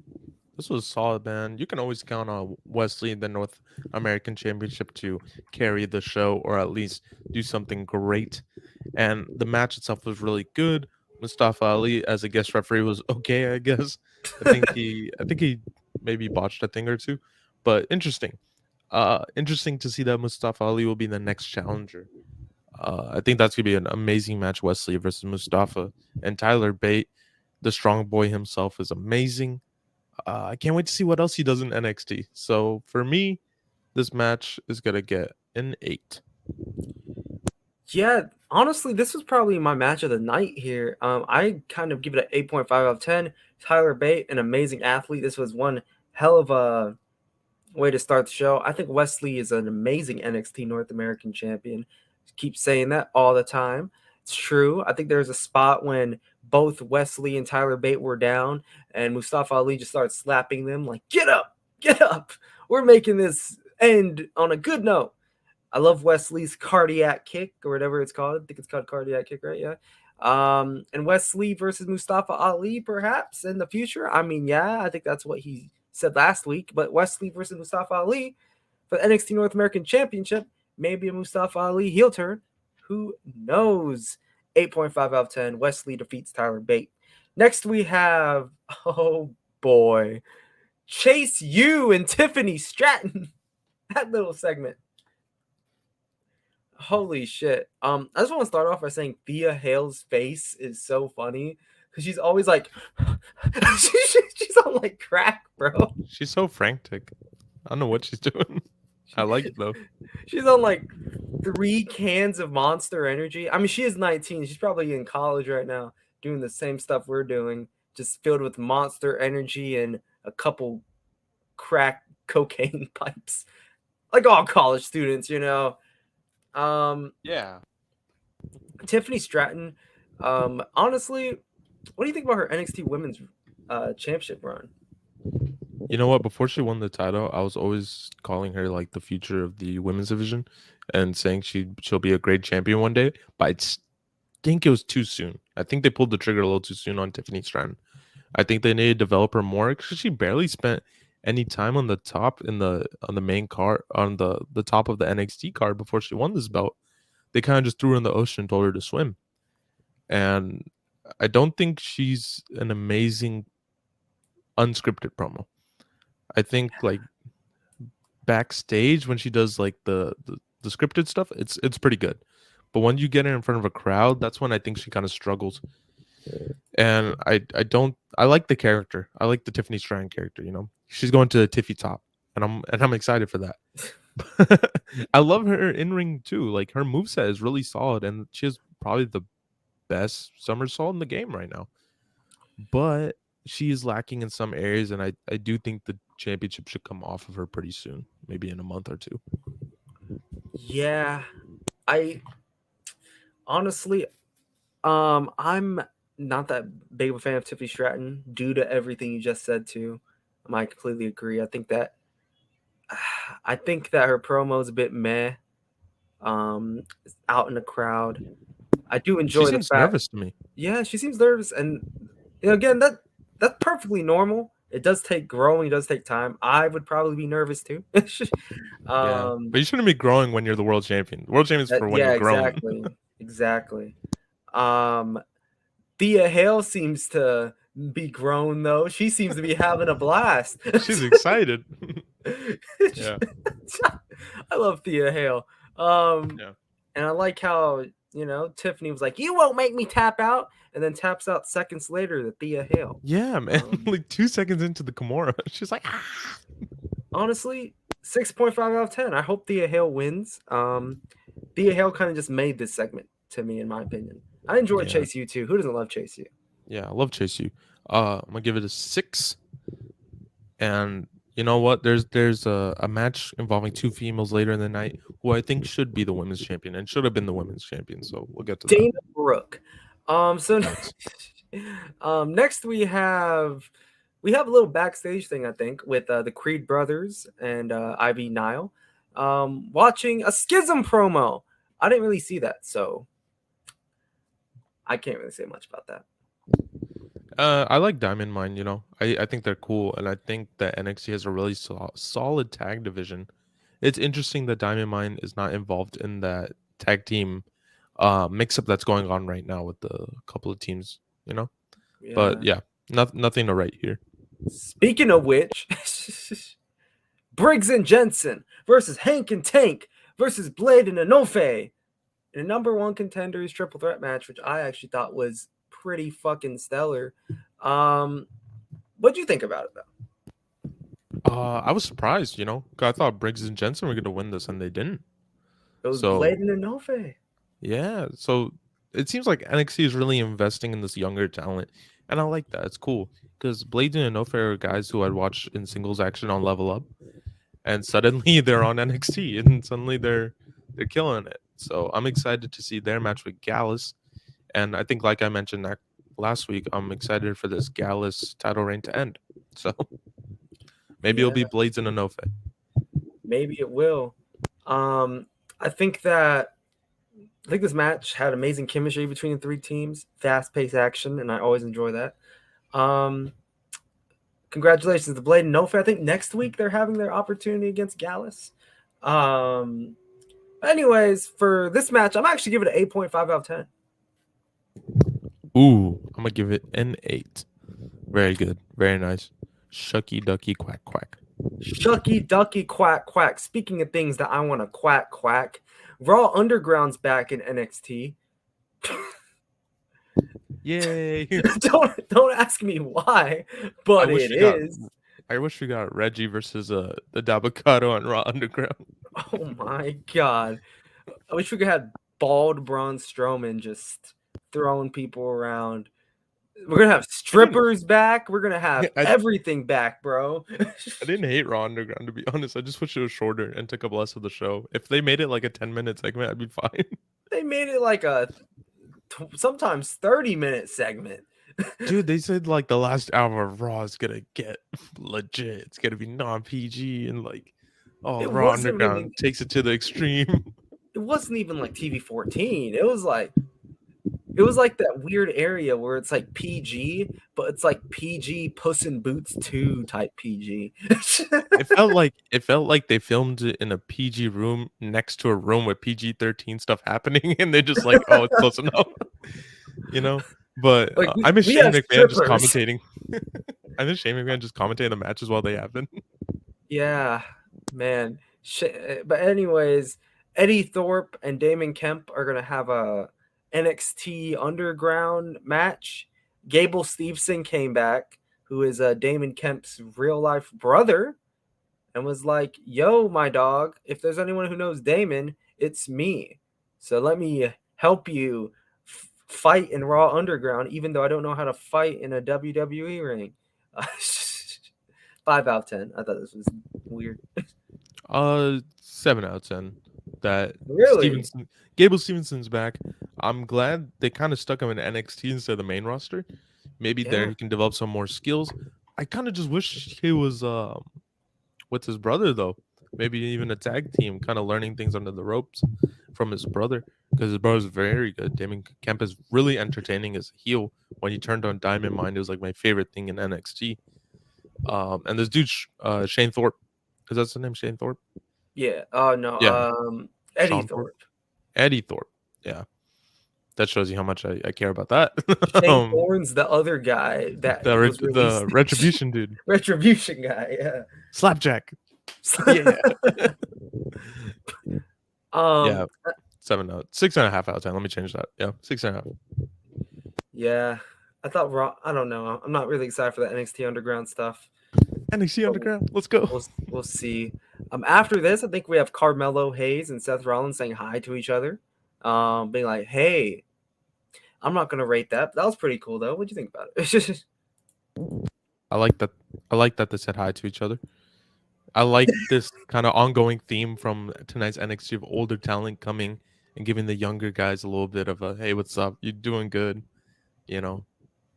This was solid, man. You can always count on Wesley in the North American Championship to carry the show or at least do something great. And the match itself was really good. Mustafa Ali as a guest referee was okay, I guess. I think he maybe botched a thing or two, but interesting. Interesting to see that Mustafa Ali will be the next challenger. I think that's gonna be an amazing match. Wesley versus Mustafa and Tyler Bate, the strong boy himself, is amazing. I can't wait to see what else he does in NXT. So for me, this match is gonna get an 8. Yeah, honestly, this was probably my match of the night here. I kind of give it an 8.5 out of 10. Tyler Bate, an amazing athlete. This was one hell of a way to start the show. I think Wesley is an amazing NXT North American champion. Keep saying that all the time. It's true. I think there was a spot when both Wesley and Tyler Bate were down, and Mustafa Ali just started slapping them like, get up, get up. We're making this end on a good note. I love Wesley's cardiac kick or whatever it's called. I think it's called cardiac kick, right? Yeah. And Wesley versus Mustafa Ali, perhaps in the future. I mean, yeah, I think that's what he said last week. But Wesley versus Mustafa Ali for the NXT North American Championship, maybe a Mustafa Ali heel turn. Who knows? 8.5 out of 10. Wesley defeats Tyler Bate. Next, we have, oh boy, Chase U and Tiffany Stratton. That little segment. Holy shit. I just want to start off by saying Thea Hale's face is so funny because she's always like, she's on like crack, bro. She's so frantic. I don't know what she's doing. I like it though. She's on like 3 cans of Monster Energy. I mean, she is 19. She's probably in college right now doing the same stuff we're doing, just filled with Monster Energy and a couple crack cocaine pipes. Like all college students, you know. Yeah. Tiffany Stratton, honestly, what do you think about her NXT Women's Championship run? You know what? Before she won the title, I was always calling her like the future of the women's division, and saying she'll be a great champion one day. But think it was too soon. I think they pulled the trigger a little too soon on Tiffany Stratton. I think they need to develop her more because she barely spent any time on the top on the main card on the top of the NXT card before she won this belt. They kind of just threw her in the ocean and told her to swim. And I don't think she's an amazing unscripted promo. I think like backstage when she does like the scripted stuff, it's pretty good. But when you get her in front of a crowd, that's when I think she kind of struggles. And I like the character. I like the Tiffany Stratton character, you know. She's going to the Tiffy top, and I'm excited for that. I love her in ring too. Like her moveset is really solid, and she has probably the best somersault in the game right now. But she is lacking in some areas, and I do think the championship should come off of her pretty soon, maybe in a month or two. Yeah, I honestly, I'm not that big of a fan of Tiffany Stratton due to everything you just said too. I completely agree. I think that her promo is a bit meh. Out in the crowd, I do enjoy. She seems nervous to me. Yeah, she seems nervous, and again, that's perfectly normal. It does take growing. It does take time. I would probably be nervous too. Yeah, but you shouldn't be growing when you're the world champion. The world champion is for when you're growing. Exactly. Thea Hale seems to be grown though. She seems to be having a blast. She's excited. Yeah, I love Thea Hale. Yeah. And I like how Tiffany was like, "You won't make me tap out," and then taps out seconds later to Thea Hale. Yeah, man. Like 2 seconds into the Kimura, she's like, ah. Honestly, 6.5 out of 10. I hope Thea Hale wins. Thea Hale kind of just made this segment to me, in my opinion. I enjoy Chase U too. Who doesn't love Chase U? Yeah, I love Chase U. I'm gonna give it a 6. And you know what? There's a match involving 2 females later in the night who I think should be the women's champion and should have been the women's champion. So we'll get to Dana Brooke. Next we have a little backstage thing, I think, with the Creed brothers and Ivy Nile watching a Schism promo. I didn't really see that, so I can't really say much about that. I like Diamond Mine, you know. I think they're cool, and I think that NXT has a really solid tag division. It's interesting that Diamond Mine is not involved in that tag team mix-up that's going on right now with the couple of teams, you know. Yeah. But yeah, nothing to write here. Speaking of which, Briggs and Jensen versus Hank and Tank versus Blade and Enofe in a number 1 contenders triple threat match, which I actually thought was pretty fucking stellar. What'd you think about it though? I was surprised, you know, because I thought Briggs and Jensen were gonna win this, and they didn't. It was Blade and Enofe. Yeah, so it seems like NXT is really investing in this younger talent, and I like that. It's cool because Blade and Enofe are guys who I'd watch in singles action on Level Up, and suddenly they're on NXT, and suddenly they're killing it. So I'm excited to see their match with Gallus. And I think, like I mentioned that last week, I'm excited for this Gallus title reign to end. So maybe it'll be Blades and Enofe. Maybe it will. I think this match had amazing chemistry between the 3 teams, fast-paced action, and I always enjoy that. Congratulations to Blade and Enofe. I think next week they're having their opportunity against Gallus. Anyways, for this match, I'm actually giving it an 8.5 out of 10. Ooh, I'm gonna give it an 8. Very good, very nice. Shucky ducky quack quack. Shucky ducky quack quack. Speaking of things that I want to quack quack, Raw Underground's back in NXT. Yay! don't ask me why, but it is. I wish we got Reggie versus the Dabocado on Raw Underground. Oh my god! I wish we could have bald Braun Strowman just throwing people around. We're gonna have strippers back. We're gonna have everything back, bro. I didn't hate Raw Underground, to be honest. I just wish it was shorter and took up less of the show. If they made it like a 10-minute segment, I'd be fine. They made it like a sometimes 30-minute segment. Dude, they said like the last hour of Raw is gonna get legit. It's gonna be non-PG and like, oh, It Raw wasn't really. Underground takes it to the extreme. It wasn't even like TV-14. It was like that weird area where it's like PG, but it's like PG Puss in Boots 2 type PG. It felt like they filmed it in a PG room next to a room with PG-13 stuff happening, and they're just like, oh, it's close enough, you know. But Like I miss we Shane have McMahon just strippers. commentating. I miss Shane McMahon just commentating the matches while they happen. Yeah, man. But anyways, Eddie Thorpe and Damon Kemp are gonna have a NXT Underground match. Gable Steveson came back, who is Damon Kemp's real life brother, and was like, "Yo, my dog, if there's anyone who knows Damon, it's me. So let me help you fight in Raw Underground, even though I don't know how to fight in a WWE ring." 5 out of 10. I thought this was weird. 7 out of 10. That Really? Gable Stevenson's back. I'm glad they kind of stuck him in NXT instead of the main roster. Maybe there he can develop some more skills. I kind of just wish he was with his brother though. Maybe even a tag team, kind of learning things under the ropes from his brother, because his brother's very good. Damon Kemp is really entertaining as a heel. When he turned on Diamond Mine, it was like my favorite thing in NXT. And this dude, Shane Thorpe, is that his name? Shane Thorpe? Yeah. Oh no. Yeah. Eddie Sean Thorpe. Eddie Thorpe. Yeah. That shows you how much I care about that. Shane Thorne's the other guy that was released. The Retribution dude. Retribution guy. Yeah. Slapjack. Yeah. Yeah. 7 out. 6.5 out of 10. Let me change that. Yeah. 6.5. Yeah. I thought Raw. I don't know. I'm not really excited for the NXT Underground stuff. NXT Underground. Let's go. We'll see. After this, I think we have Carmelo Hayes and Seth Rollins saying hi to each other. Being like, "Hey, I'm not gonna rate that. That was pretty cool though. What'd you think about it?" I like that. I like that they said hi to each other. I like this kind of ongoing theme from tonight's NXT of older talent coming and giving the younger guys a little bit of a, hey, what's up? You're doing good, you know.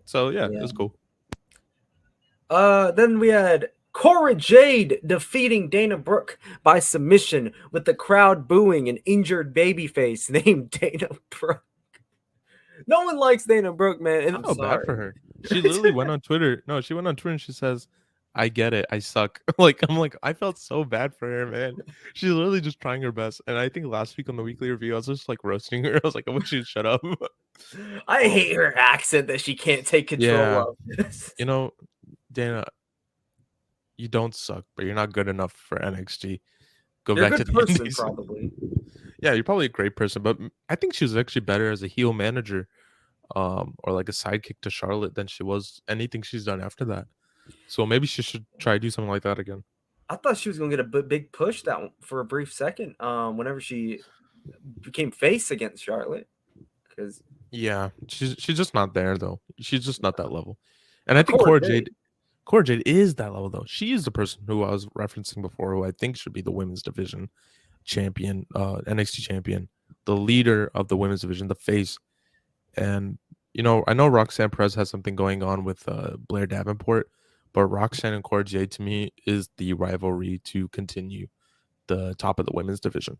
So yeah, it's cool. Then we had Cora Jade defeating Dana Brooke by submission with the crowd booing an injured babyface named Dana Brooke. No one likes Dana Brooke, man. And I feel bad for her. She literally went on Twitter. No, she went on Twitter and she says, I get it. I suck. I'm like, I felt so bad for her, man. She's literally just trying her best. And I think last week on the weekly review, I was just like roasting her. I was like, I wish she'd shut up. I hate her accent that she can't take control of. You know, Dana, you don't suck, but you're not good enough for NXT. Go you're back a good to the person, Indies. probably. Yeah, you're probably a great person, but I think she was actually better as a heel manager, or like a sidekick to Charlotte than she was anything she's done after that. So maybe she should try to do something like that again. I thought she was going to get a big push that for a brief second. Whenever she became face against Charlotte, because she's just not there though. She's just not that level. And I think Cora Jade is that level though. She is the person who I was referencing before, who I think should be the women's division champion, NXT champion, the leader of the women's division, the face. And I know Roxanne Perez has something going on with Blair Davenport, but Roxanne and Cora Jade to me is the rivalry to continue the top of the women's division.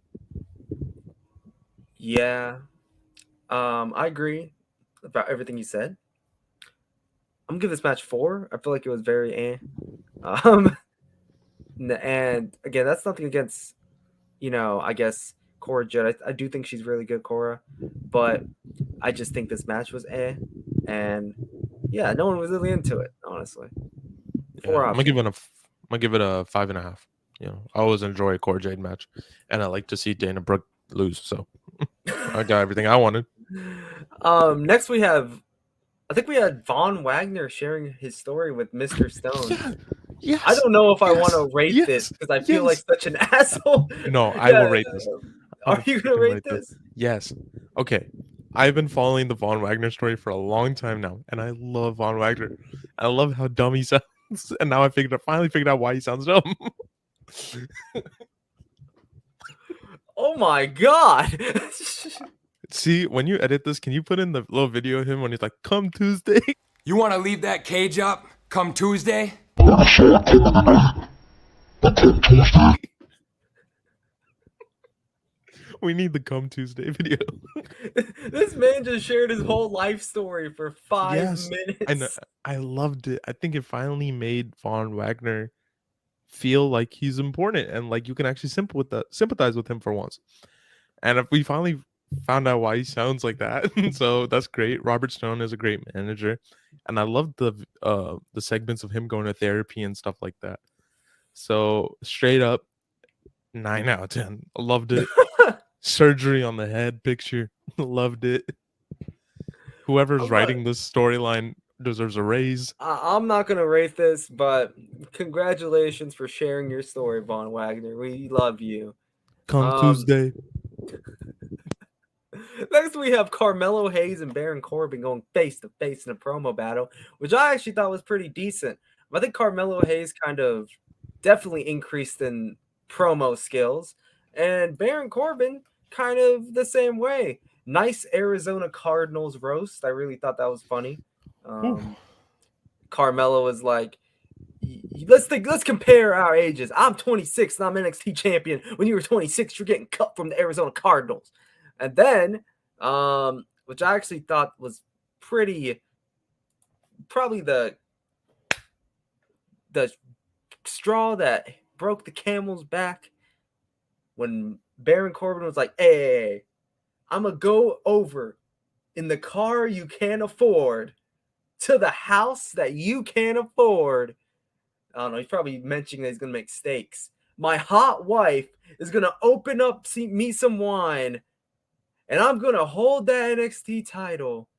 Yeah, I agree about everything you said. I'm gonna give this match 4. I feel like it was very and again, that's nothing against, I guess Cora Jade. I do think she's really good, Cora, but I just think this match was and yeah, no one was really into it, honestly. I'm gonna give it a 5.5. I always enjoy a Cora Jade match, and I like to see Dana Brooke lose. So I got everything I wanted. Next I think we had Von Wagner sharing his story with Mr. Stone. Yes. I don't know if I want to rate this because I feel like such an asshole. No, I will rate this. Are you gonna rate this? Yes. Okay. I've been following the Von Wagner story for a long time now, and I love Von Wagner. I love how dumb he sounds, and now I finally figured out why he sounds dumb. Oh my god! See, when you edit this, can you put in the little video of him when he's like, "Come Tuesday"? You want to leave that cage up come Tuesday? We need the Come Tuesday video. This man just shared his whole life story for 5 minutes. I know. I loved it. I think it finally made Von Wagner feel like he's important and like you can actually sympathize with him for once. And if we finally found out why he sounds like that, so that's great. Robert Stone is a great manager, and I love the segments of him going to therapy and stuff like that. So straight up, 9 out of 10. I loved it. Surgery on the head picture, loved it. Whoever's writing this storyline deserves a raise. I'm not gonna rate this, but congratulations for sharing your story, Von Wagner. We love you. Come Tuesday. Next, we have Carmelo Hayes and Baron Corbin going face to face in a promo battle, which I actually thought was pretty decent. I think Carmelo Hayes kind of definitely increased in promo skills, and Baron Corbin kind of the same way. Nice Arizona Cardinals roast. I really thought that was funny. Carmelo was like, let's compare our ages. I'm 26 and I'm NXT champion. When you were 26, you're getting cut from the Arizona Cardinals. And then, which I actually thought was probably the straw that broke the camel's back, when Baron Corbin was like, hey, I'm going to go over in the car you can't afford to the house that you can't afford. I don't know. He's probably mentioning that he's going to make steaks. My hot wife is going to open up me some wine, and I'm going to hold that NXT title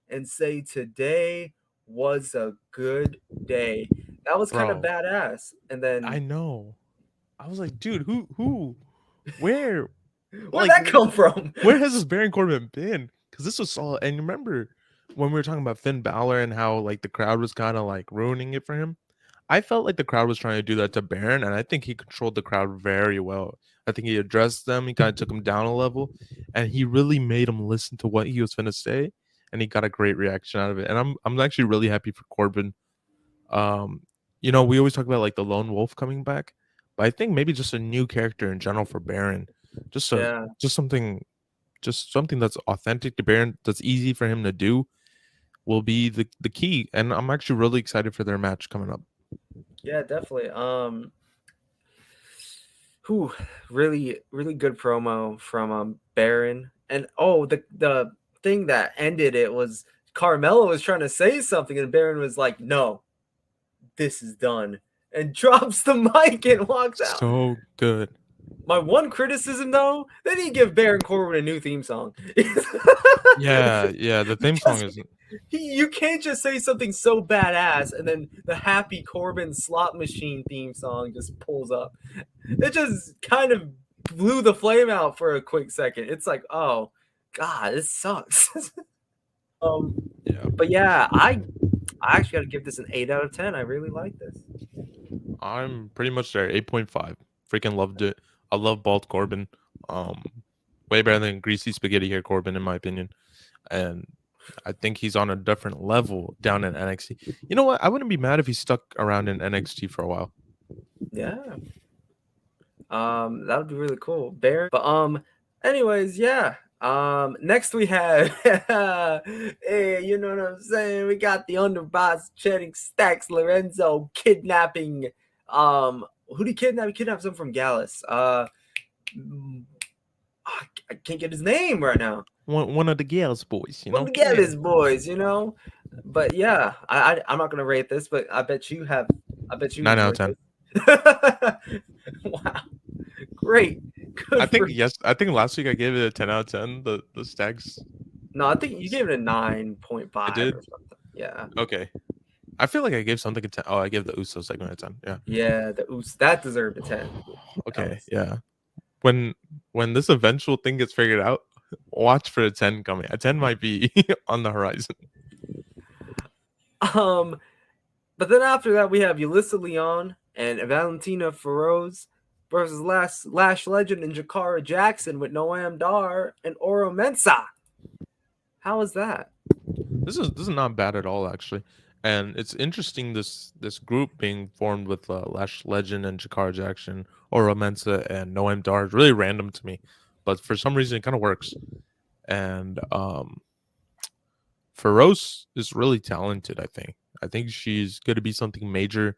and say today was a good day. That was kind of badass. And then I know. I was like, dude, who? Where'd that come from? Where has this Baron Corbin been? Because this was solid. And remember when we were talking about Finn Balor and how like the crowd was kind of like ruining it for him? I felt like the crowd was trying to do that to Baron, and I think he controlled the crowd very well. I think he addressed them. He kind of took them down a level, and he really made them listen to what he was going to say, and he got a great reaction out of it. And I'm actually really happy for Corbin. We always talk about like the lone wolf coming back, but I think maybe just a new character in general for Baron, just something that's authentic to Baron, that's easy for him to do, will be the key. And I'm actually really excited for their match coming up. Yeah, definitely. Really, really good promo from Baron. And the thing that ended it was Carmelo was trying to say something, and Baron was like, "No, this is done," and drops the mic and walks out. So good. My one criticism, though, they didn't give Baron Corbin a new theme song. Yeah, the theme song is. You can't just say something so badass and then the Happy Corbin slot machine theme song just pulls up. It just kind of blew the flame out for a quick second. It's like, oh god, this sucks. But yeah, I actually got to give this an 8 out of 10. I really like this. I'm pretty much there. 8.5. Freaking loved it. I love bald Corbin. Way better than greasy spaghetti hair Corbin, in my opinion. And I think he's on a different level down in NXT. You know what? I wouldn't be mad if he stuck around in NXT for a while. Yeah. That would be really cool. But anyways, yeah. Next we have hey, you know what I'm saying? We got the underboss Channing Stacks Lorenzo kidnapping. Who did he kidnap? He kidnapped someone from Gallus. I can't get his name right now. One of the Gallus boys, One of the Gallus boys, But yeah, I'm not gonna rate this, but I bet you 9 out of 10. Wow, great. I think last week I gave it a 10 out of 10. The Stags. No, I think you gave it a 9.5. I did? Or something. Yeah. Okay. I feel like I gave something a 10. Oh, I gave the Uso segment a 10. Yeah. Yeah, the Uso that deserved a 10. Okay. Yeah. When this eventual thing gets figured out, watch for a 10 coming. A 10 might be on the horizon. But then after that we have Yulisa Leon and Valentina Feroz versus Lash Legend and Jakara Jackson with Noam Dar and Oro Mensah. How was that? This is not bad at all, actually. And it's interesting this group being formed with Lash Legend and Jakara Jackson, Oro Mensa, and Noam Dar is really random to me, but for some reason it kind of works. And Feroz is really talented. I think she's going to be something major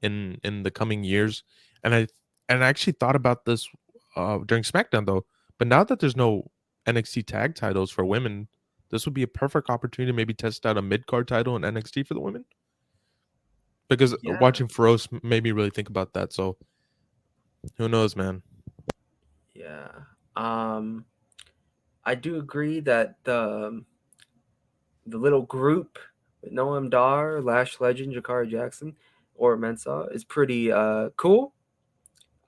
in the coming years. And I actually thought about this during SmackDown though. But now that there's no NXT tag titles for women, this would be a perfect opportunity to maybe test out a mid card title in NXT for the women. Because watching Feroz made me really think about that. So who knows, man? Yeah. I do agree that the little group with Noam Dar, Lash Legend, Jakara Jackson, or Mensah is pretty cool.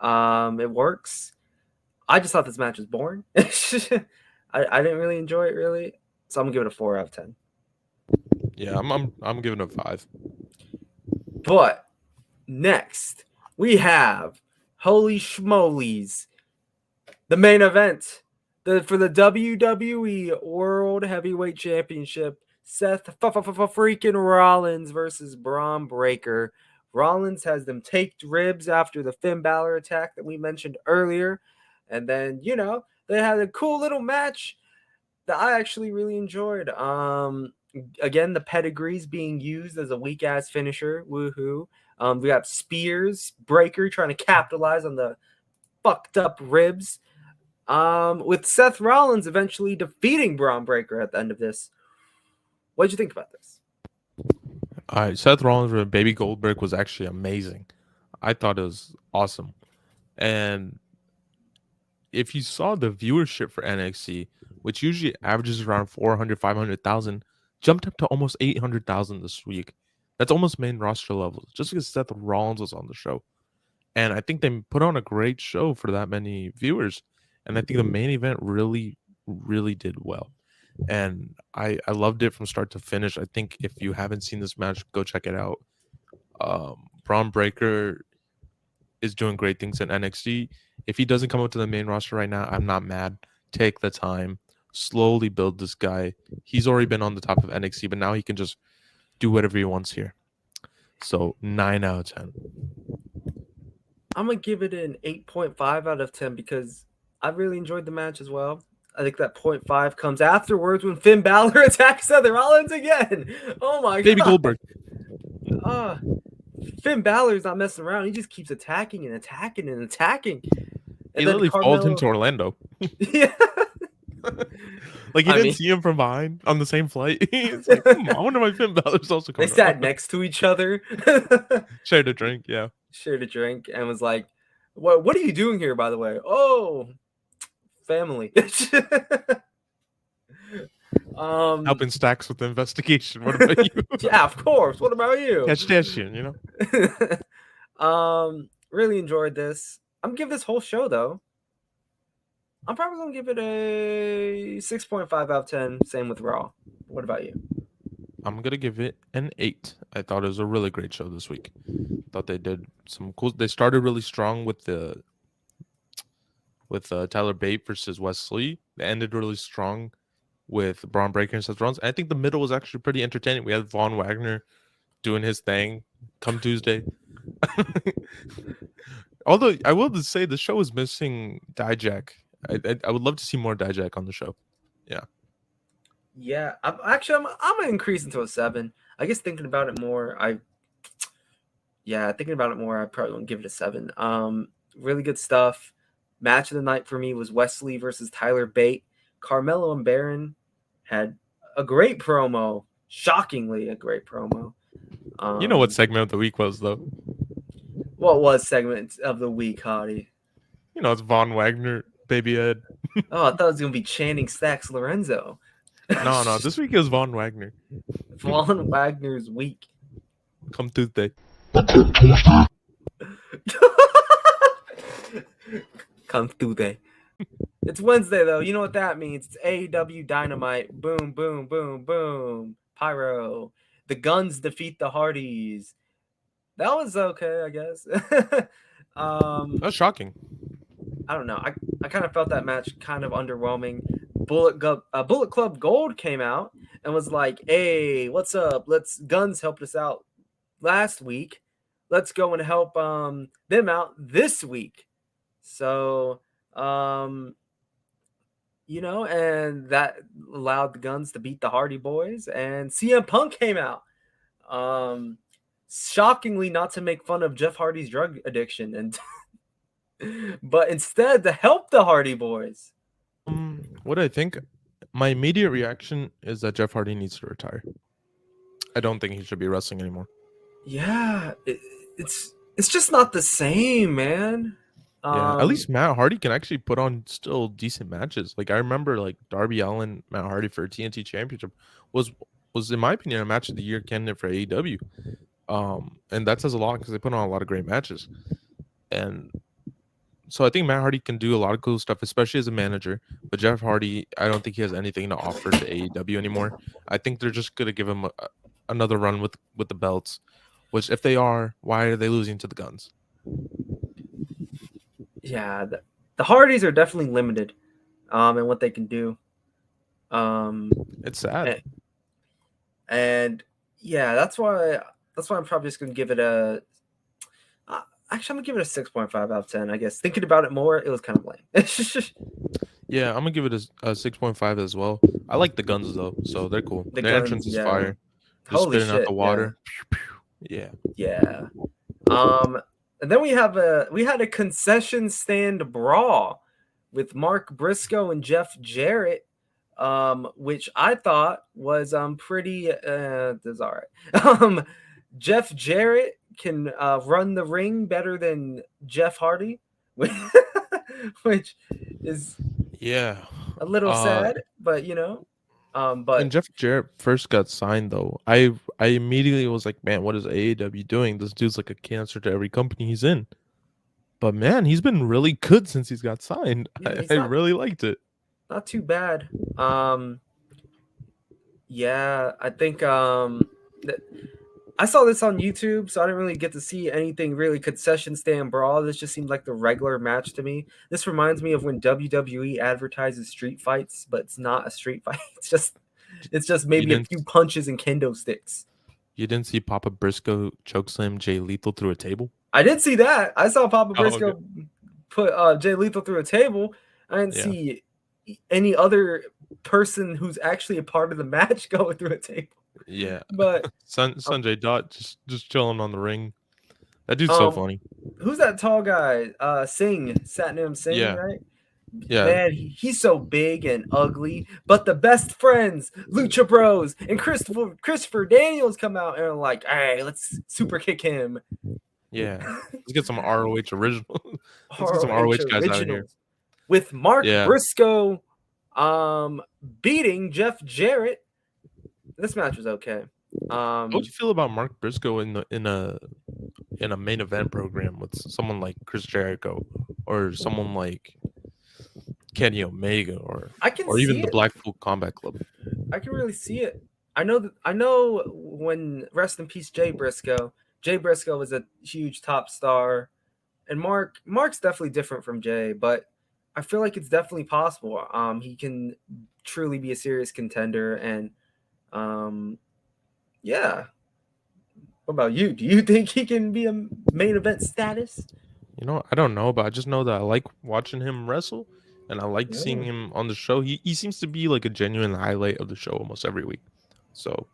It works. I just thought this match was boring. I didn't really enjoy it really, so I'm gonna give it a 4 out of 10. Yeah, I'm giving it a 5. But next we have holy schmolies, the main event for the WWE World Heavyweight Championship. Seth freaking Rollins versus Braun Breaker. Rollins has them taped ribs after the Finn Balor attack that we mentioned earlier. And then, they had a cool little match that I actually really enjoyed. Again, the pedigree's being used as a weak-ass finisher. Woohoo. We got Spears, Breaker trying to capitalize on the fucked up ribs. With Seth Rollins eventually defeating Braun Breaker at the end of this. What did you think about this? All right, Seth Rollins with Baby Goldberg was actually amazing. I thought it was awesome. And if you saw the viewership for NXT, which usually averages around 400, 500,000, jumped up to almost 800,000 this week. That's almost main roster levels, just because Seth Rollins was on the show. And I think they put on a great show for that many viewers. And I think the main event really, really did well. And I loved it from start to finish. I think if you haven't seen this match, go check it out. Braun Breaker is doing great things in NXT. If he doesn't come up to the main roster right now, I'm not mad. Take the time, slowly build this guy. He's already been on the top of NXT, but now he can just do whatever he wants here. So 9 out of 10. I'm going to give it an 8.5 out of 10 because I really enjoyed the match as well. I think that 0.5 comes afterwards when Finn Balor attacks Seth Rollins again. Oh my god. Baby Goldberg. Finn Balor's not messing around. He just keeps attacking and attacking and attacking. And he literally followed him to Orlando. Yeah. Like he didn't see him from behind on the same flight. It's like, I wonder why Finn Balor's also coming. They sat next to each other. Shared a drink, yeah. Shared a drink and was like, what are you doing here, by the way? Oh, family. Helping Stacks with the investigation. What about you? Yeah, of course. What about you? Catch that shit, you know? Really enjoyed this. I'm gonna give this whole show though. I'm probably gonna give it a 6.5 out of 10. Same with Raw. What about you? I'm gonna give it an 8. I thought it was a really great show this week. Thought they did some cool. They started really strong with Tyler Bate versus Wesley. They ended really strong with Braun Breaker and Seth Rollins. I think the middle was actually pretty entertaining. We had Von Wagner doing his thing come Tuesday. Although I will say the show is missing Dijak. I would love to see more Dijak on the show. Yeah. Yeah, I'm gonna increase into a 7. I guess thinking about it more, I probably won't give it a 7. Really good stuff. Match of the night for me was Wesley versus Tyler Bate. Carmelo and Baron had a great promo. Shockingly, a great promo. You know what segment of the week was, though? What was segment of the week, Hottie? You know, it's Von Wagner, baby Ed. Oh, I thought it was going to be Channing Stacks Lorenzo. No. This week is Von Wagner. Von Wagner's week. Come Tuesday. Come Tuesday. It's Wednesday, though. You know what that means. It's AEW Dynamite. Boom, boom, boom, boom. Pyro. The Guns defeat the Hardys. That was okay, I guess. That's shocking. I don't know. I kind of felt that match kind of underwhelming. Bullet Club Gold came out. and was like, "Hey, what's up? Guns helped us out last week. Let's go and help them out this week." So, and that allowed the Guns to beat the Hardy Boys, and CM Punk came out. Shockingly, not to make fun of Jeff Hardy's drug addiction, and but instead to help the Hardy Boys. What I think, my immediate reaction is that Jeff Hardy needs to retire. I don't think he should be wrestling anymore. Yeah, it's just not the same, man. Yeah, at least Matt Hardy can actually put on still decent matches. Like I remember, like Darby Allin, Matt Hardy for a TNT Championship was in my opinion a match of the year candidate for AEW. And that says a lot because they put on a lot of great matches. And so I think Matt Hardy can do a lot of cool stuff, especially as a manager. But Jeff Hardy, I don't think he has anything to offer to AEW anymore. I think they're just gonna give him another run with the belts. Which, if they are, why are they losing to the Guns? Yeah, the Hardys are definitely limited, in what they can do. It's sad. And yeah, that's why I'm probably just gonna give it a. Actually, I'm gonna give it a 6.5 out of 10. I guess thinking about it more, it was kind of lame. Yeah, I'm gonna give it a 6.5 as well. I like the Guns though, so they're cool. The Guns, entrance is fire. Just Holy spitting shit, out the water. Yeah. Yeah. And then we had a concession stand brawl with Mark Briscoe and Jeff Jarrett, which I thought was pretty that's all right. Jeff Jarrett can run the ring better than Jeff Hardy, which is a little sad, but but when Jeff Jarrett first got signed though, I immediately was like, man, what is AEW doing? This dude's like a cancer to every company he's in. But man, he's been really good since he's got signed. Yeah, I really liked it. Not too bad. Yeah, I think I saw this on YouTube, so I didn't really get to see anything really concession stand brawl. This just seemed like the regular match to me. This reminds me of when WWE advertises street fights, but it's not a street fight. It's just maybe a few punches and kendo sticks. You didn't see Papa Briscoe chokeslam Jay Lethal through a table? I did see that. I saw Papa Briscoe put Jay Lethal through a table. I didn't see any other person who's actually a part of the match going through a table. Yeah, but Sanjay Dutt just chilling on the ring. That dude's so funny. Who's that tall guy? Satnam Singh, right? Yeah, man, he's so big and ugly. But the best friends, Lucha Bros and Christopher Daniels, come out and are like, "Hey, let's super kick him." Yeah, let's get some ROH original. Let's get some ROH guys out of here. With Mark Briscoe, beating Jeff Jarrett. This match was okay. How would you feel about Mark Briscoe in a main event program with someone like Chris Jericho or someone like Kenny Omega or even the Blackpool Combat Club? I can really see it. I know when rest in peace Jay Briscoe. Jay Briscoe was a huge top star, and Mark's definitely different from Jay, but I feel like it's definitely possible. He can truly be a serious contender, and yeah. What about you? Do you think he can be a main event status? I don't know, but I just know that I like watching him wrestle, and I like seeing him on the show. He seems to be like a genuine highlight of the show almost every week. So,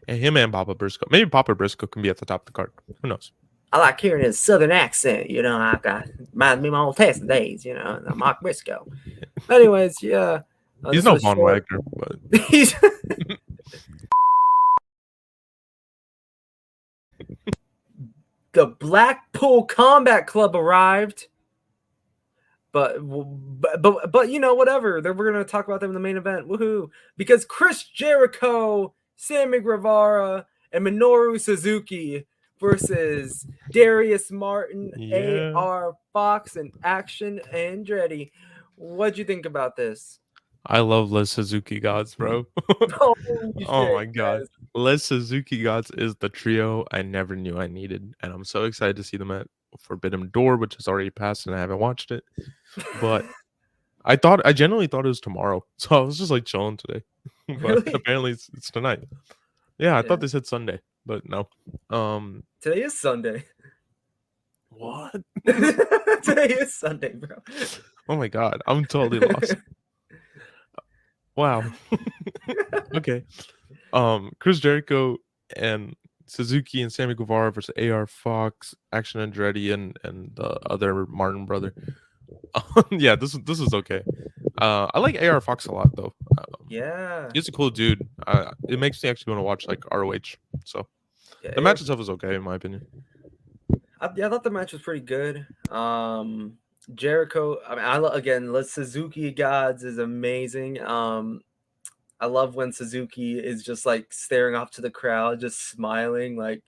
and him and Papa Briscoe. Maybe Papa Briscoe can be at the top of the card. Who knows? I like hearing his southern accent. I got reminds me of my old Texas days. Mark Briscoe. Anyways, yeah. He's no Von Wagner, but he's. The Blackpool Combat Club arrived, but whatever. We're gonna talk about them in the main event. Woohoo! Because Chris Jericho, Sammy Guevara, and Minoru Suzuki versus Darius Martin, AR Fox, and Action Andretti. What'd you think about this? I love Les Suzuki Gods, bro. Oh my god. Les Suzuki Gods is the trio I never knew I needed. And I'm so excited to see them at Forbidden Door, which has already passed and I haven't watched it. But I genuinely thought it was tomorrow, so I was just like chilling today. But Really? apparently it's tonight. Yeah, I thought Yeah. they said Sunday, but no. Today is Sunday. What? Today is Sunday, bro. Oh my god, I'm totally lost. Wow. Okay. Chris Jericho and Suzuki and Sammy Guevara versus AR Fox, Action Andretti, and the other Martin brother. Yeah, this is okay. I like AR Fox a lot though. Yeah. He's a cool dude. It makes me actually want to watch like ROH. So Yeah, the match itself is okay in my opinion. I thought the match was pretty good. Jericho, I mean, again, Suzuki Gods is amazing. I love when Suzuki is just like staring off to the crowd, just smiling like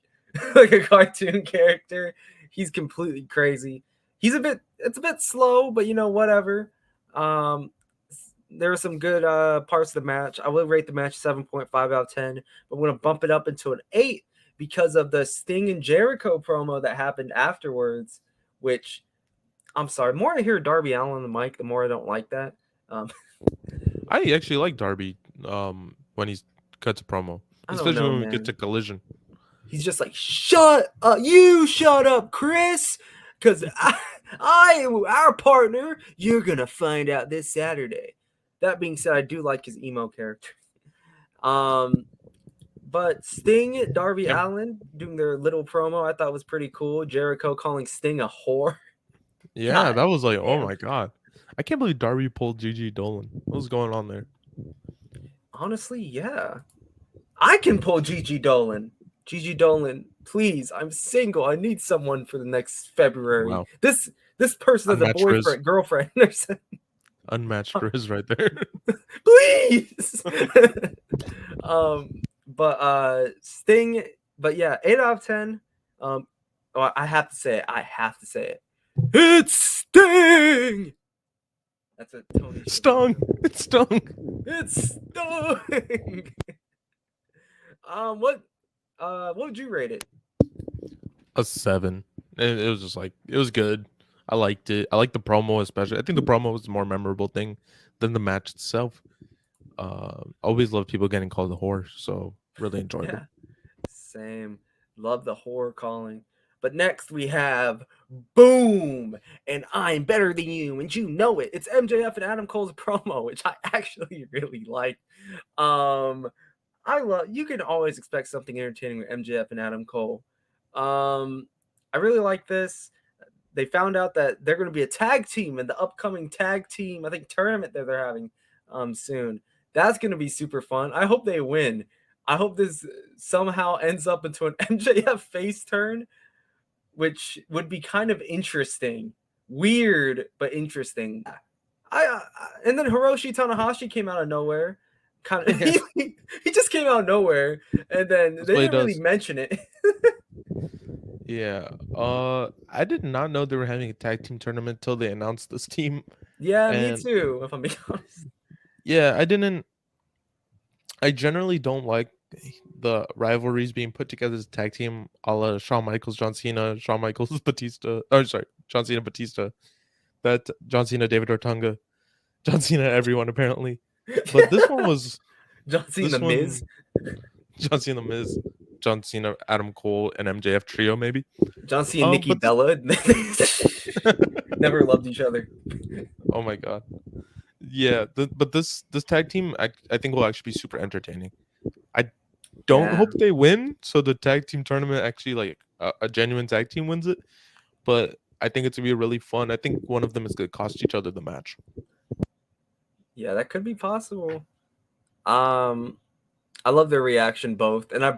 like a cartoon character. He's completely crazy. It's a bit slow, but whatever. There were some good parts of the match. I will rate the match 7.5 out of 10, but I'm going to bump it up into an 8 because of the Sting and Jericho promo that happened afterwards, which I'm sorry, the more I hear Darby Allin on the mic, the more I don't like that. I actually like Darby when he cuts a promo, especially when we get to Collision. He's just like, shut up, Chris, because I am our partner. You're going to find out this Saturday. That being said, I do like his emo character. But Sting, Darby Allin doing their little promo, I thought was pretty cool. Jericho calling Sting a whore. Yeah, God, that was like, oh my god. I can't believe Darby pulled Gigi Dolan. What was going on there? Honestly, yeah. I can pull Gigi Dolan. Gigi Dolan, please. I'm single. I need someone for the next February. Wow. This person is a boyfriend, girlfriend. Unmatched Grizz right there. Please. But Sting, but yeah, 8 out of 10. I have to say it. It's Sting. That's a Tony. Stung. It's stung. It's stung. What would you rate it? A 7. And it was just like, it was good. I liked it. I liked the promo especially. I think the promo was the more memorable thing than the match itself. Always love people getting called a whore, so really enjoyed it. Same. Love the whore calling. But next we have Boom, and I'm better than you, and you know it. It's MJF and Adam Cole's promo, which I actually really like. You can always expect something entertaining with MJF and Adam Cole. I really like this. They found out that they're going to be a tag team in the upcoming tag team, I think, tournament that they're having soon. That's going to be super fun. I hope they win. I hope this somehow ends up into an MJF face turn, which would be kind of interesting. Weird, but interesting. And then Hiroshi Tanahashi came out of nowhere. He just came out of nowhere, and then they didn't really mention it. Yeah. I did not know they were having a tag team tournament till they announced this team. Yeah, me too, if I'm being honest. Yeah, I generally don't like the rivalries being put together as a tag team, a la Shawn Michaels, John Cena, Shawn Michaels, Batista. Oh, sorry, John Cena, Batista. That John Cena, David Ortunga, John Cena, everyone apparently. But this one was John Cena, the Miz. John Cena, Miz, John Cena, Adam Cole, and MJF trio, maybe. John Cena, Nikki Bella. Never loved each other. Oh my god. Yeah, but this tag team, I think will actually be super entertaining. I don't hope they win, so the tag team tournament actually like a genuine tag team wins it. But I think it's gonna be really fun. I think one of them is gonna cost each other the match. Yeah, that could be possible. I love their reaction both, and I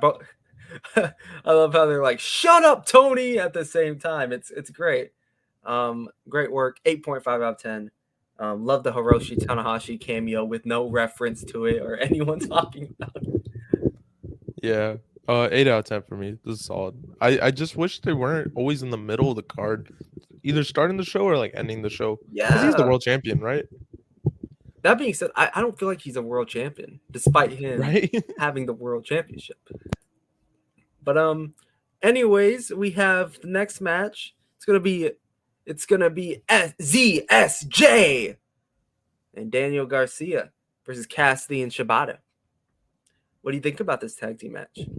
love how they're like, "Shut up, Tony!" at the same time. It's great. Great work. 8.5 out of 10. Love the Hiroshi Tanahashi cameo with no reference to it or anyone talking about it. Yeah. 8 out of 10 for me. This is solid. I just wish they weren't always in the middle of the card, either starting the show or like ending the show. Yeah, because he's the world champion, right? That being said, I don't feel like he's a world champion, despite him having the world championship. But anyways, we have the next match. It's gonna be ZSJ and Daniel Garcia versus Cassidy and Shibata. What do you think about this tag team match? It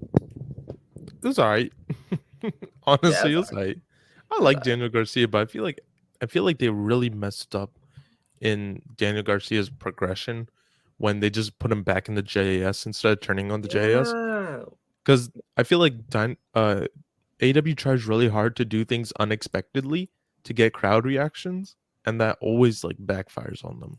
was all right. Honestly, it was all right. I like Daniel Garcia, but I feel like they really messed up in Daniel Garcia's progression when they just put him back in the JAS instead of turning on the JAS. Because I feel like AEW tries really hard to do things unexpectedly to get crowd reactions, and that always like backfires on them.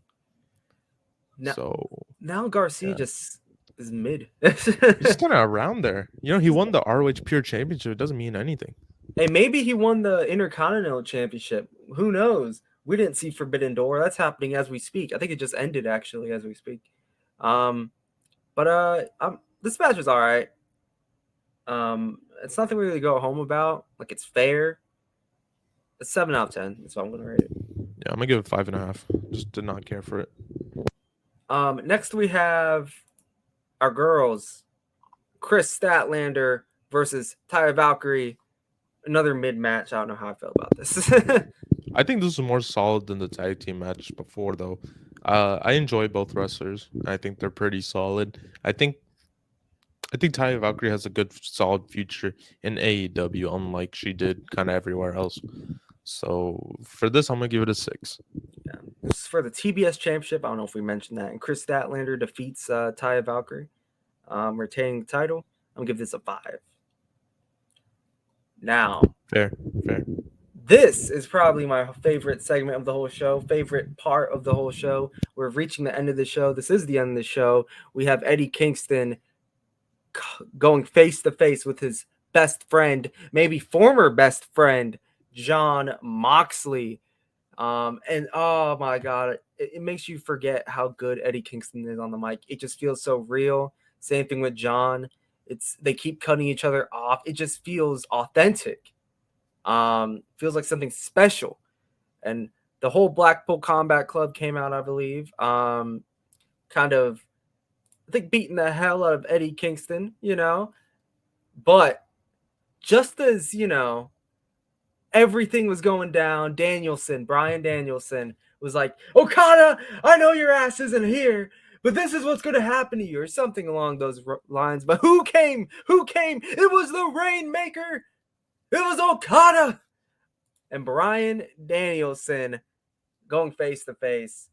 Now Garcia just is mid. He's kind of around there. You know, he won the ROH Pure Championship. It doesn't mean anything. Hey, maybe he won the Intercontinental Championship. Who knows? We didn't see Forbidden Door. That's happening as we speak. I think it just ended actually as we speak. But this match was all right. It's nothing really to go home about. Like, it's fair. It's 7 out of 10. That's what I'm gonna rate it. Yeah, I'm gonna give it 5.5. Just did not care for it. Next we have our girls, Chris Statlander versus Taya Valkyrie. Another mid match. I don't know how I felt about this. I think this is more solid than the tag team match before, though. I enjoy both wrestlers. I think they're pretty solid. I think Taya Valkyrie has a good, solid future in AEW, unlike she did kind of everywhere else. So for this, I'm gonna give it a 6. Yeah, this is for the TBS Championship. I don't know if we mentioned that. And Chris Statlander defeats Taya Valkyrie, retaining the title. I'm gonna give this a 5. Now, fair. This is probably my favorite segment of the whole show, favorite part of the whole show. We're reaching the end of the show. This is the end of the show. We have Eddie Kingston going face to face with his best friend, maybe former best friend, Jon Moxley. And oh my God, it makes you forget how good Eddie Kingston is on the mic. It just feels so real. Same thing with Jon. They keep cutting each other off. It just feels authentic. Feels like something special. And the whole Blackpool Combat Club came out, I believe. Kind of, I think, beating the hell out of Eddie Kingston, you know. But just as, you know, everything was going down, Bryan Danielson was like, Okada, I know your ass isn't here, but this is what's going to happen to you, or something along those lines. But who came? It was the Rainmaker. It was Okada. And Bryan Danielson going face to face.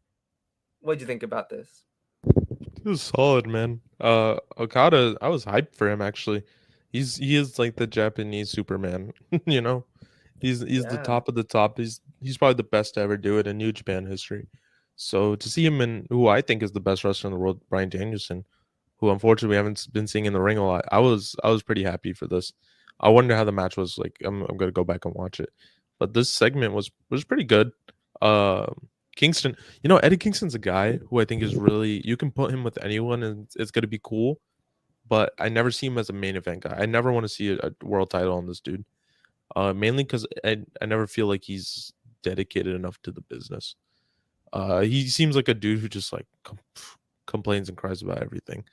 What'd you think about this? It was solid, man. Okada, I was hyped for him actually. He is like the Japanese Superman, you know. He's the top of the top. He's probably the best to ever do it in New Japan history. So to see him in who I think is the best wrestler in the world, Bryan Danielson, who unfortunately we haven't been seeing in the ring a lot. I was pretty happy for this. I wonder how the match was like. I'm gonna go back and watch it. But this segment was pretty good. Kingston, you know, Eddie Kingston's a guy who I think is really, you can put him with anyone and it's gonna be cool. But I never see him as a main event guy. I never want to see a world title on this dude. Mainly because I never feel like he's dedicated enough to the business. He seems like a dude who just like complains and cries about everything.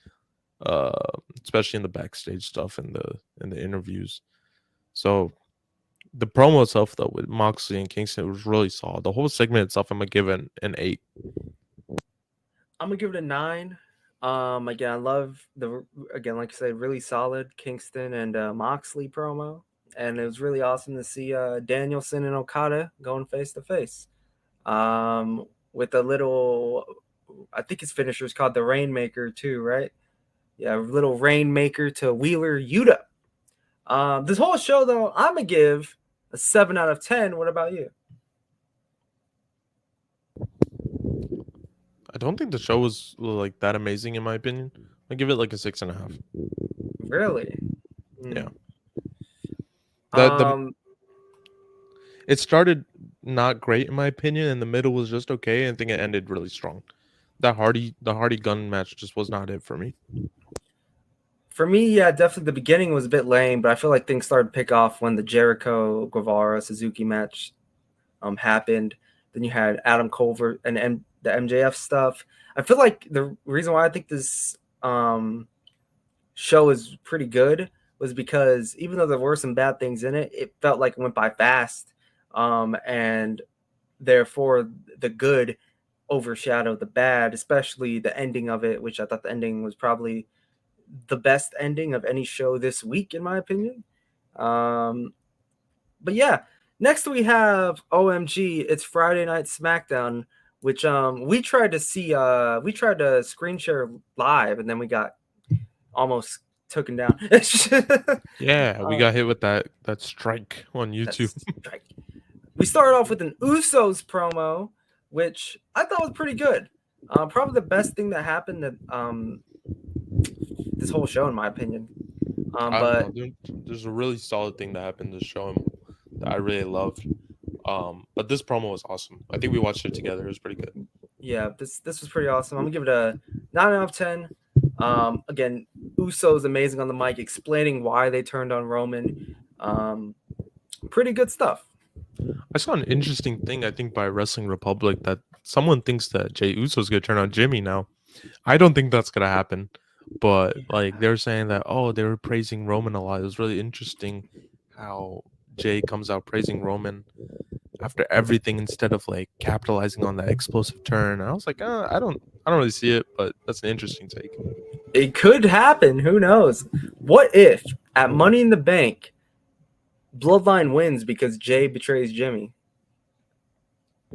Especially in the backstage stuff and the interviews. So the promo itself though with Moxley and Kingston was really solid. The whole segment itself, I'm gonna give it an 8. I'm gonna give it a 9. Again, I love like I said, really solid Kingston and Moxley promo, and it was really awesome to see Danielson and Okada going face to face. With a little, I think his finisher is called the Rainmaker too, right? Yeah, little Rainmaker to Wheeler Yuta. This whole show, though, I'm going to give a 7 out of 10. What about you? I don't think the show was like that amazing in my opinion. I give it like a 6.5. Really? Yeah. It started not great in my opinion, and the middle was just okay. I think it ended really strong. The Hardy Gunn match just was not it for me. For me, yeah, definitely the beginning was a bit lame, but I feel like things started to pick off when the Jericho Guevara Suzuki match happened. Then you had Adam Cole and the MJF stuff. I feel like the reason why I think this show is pretty good was because even though there were some bad things in it, it felt like it went by fast. And therefore the good overshadow the bad, especially the ending of it, which I thought the ending was probably the best ending of any show this week, in my opinion. But yeah, next we have OMG. It's Friday Night SmackDown, which we tried to screen share live, and then we got almost taken down. Yeah, we got hit with that strike on YouTube. Strike. We started off with an Usos promo, which I thought was pretty good. Probably the best thing that happened to this whole show, in my opinion. But there's a really solid thing that happened to show him that I really loved. But this promo was awesome. I think we watched it together. It was pretty good. Yeah, this was pretty awesome. I'm gonna give it a 9 out of 10. Again, Uso's amazing on the mic, explaining why they turned on Roman. Pretty good stuff. I saw an interesting thing, I think, by Wrestling Republic, that someone thinks that Jey Uso's gonna turn on Jimmy now. I don't think that's gonna happen. But like they're saying that, they were praising Roman a lot. It was really interesting how Jey comes out praising Roman after everything instead of like capitalizing on that explosive turn. And I was like, I don't really see it, but that's an interesting take. It could happen. Who knows? What if at Money in the Bank, Bloodline wins because Jey betrays Jimmy?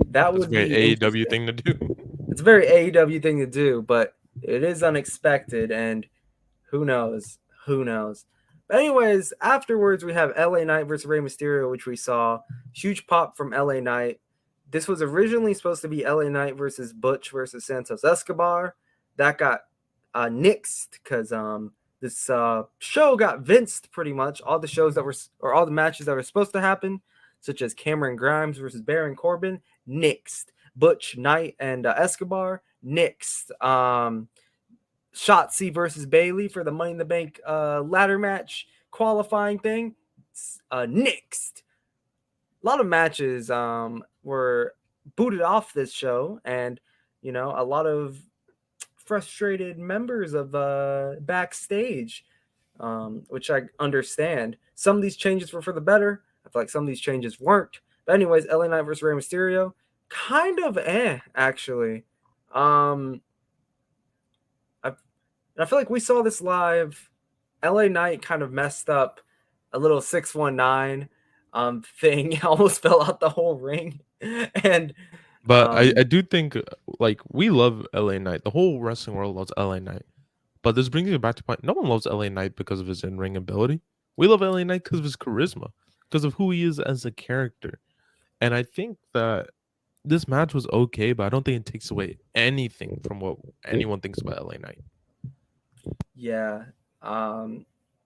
That would be a very AEW thing to do. It's a very AEW thing to do, but it is unexpected, and who knows? Who knows? But anyways, afterwards we have LA Knight versus Rey Mysterio, which we saw. Huge pop from LA Knight. This was originally supposed to be LA Knight versus Butch versus Santos Escobar. That got nixed because this show got vinced pretty much. All the matches that were supposed to happen, such as Cameron Grimes versus Baron Corbin, nixed. Butch, Knight, and Escobar, nixed. Shotzi versus Bailey for the Money in the Bank ladder match qualifying thing, nixed. A lot of matches were booted off this show, and a lot of frustrated members of backstage, which I understand. Some of these changes were for the better. I feel like some of these changes weren't. But anyways, LA Knight versus Rey Mysterio, kind of actually. I feel like we saw this live. LA Knight kind of messed up a little 619 thing. Almost fell out the whole ring. But I do think, like, we love LA Knight. The whole wrestling world loves LA Knight. But this brings me back to point. No one loves LA Knight because of his in-ring ability. We love LA Knight because of his charisma, because of who he is as a character. And I think that this match was okay, but I don't think it takes away anything from what anyone thinks about LA Knight. Yeah.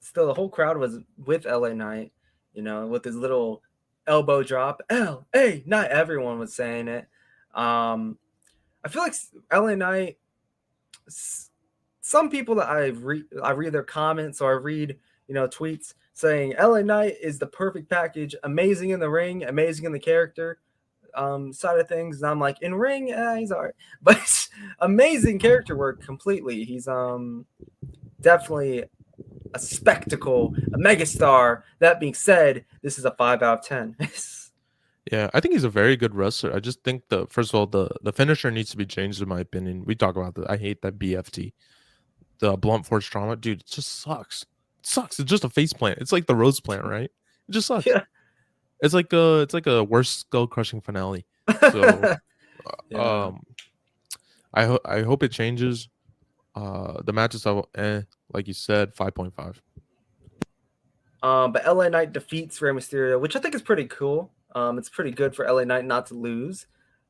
Still, the whole crowd was with LA Knight, with his little elbow drop. LA Knight. Everyone was saying it. I feel like LA Knight, some people that I read their comments, or I read, tweets saying LA Knight is the perfect package, amazing in the ring, amazing in the character side of things. And I'm like, in ring, he's all right, but amazing character work completely. He's definitely a spectacle, a megastar. That being said, this is a 5 out of 10. Yeah, I think he's a very good wrestler. I just think first of all, the finisher needs to be changed, in my opinion. We talk about that. I hate that BFT. The blunt force trauma, dude, it just sucks. It sucks. It's just a face plant. It's like the rose plant, right? It just sucks. Yeah. It's like a worst skull crushing finale. So yeah. I hope it changes. The matches like you said, 5.5. But LA Knight defeats Rey Mysterio, which I think is pretty cool. It's pretty good for LA Knight not to lose.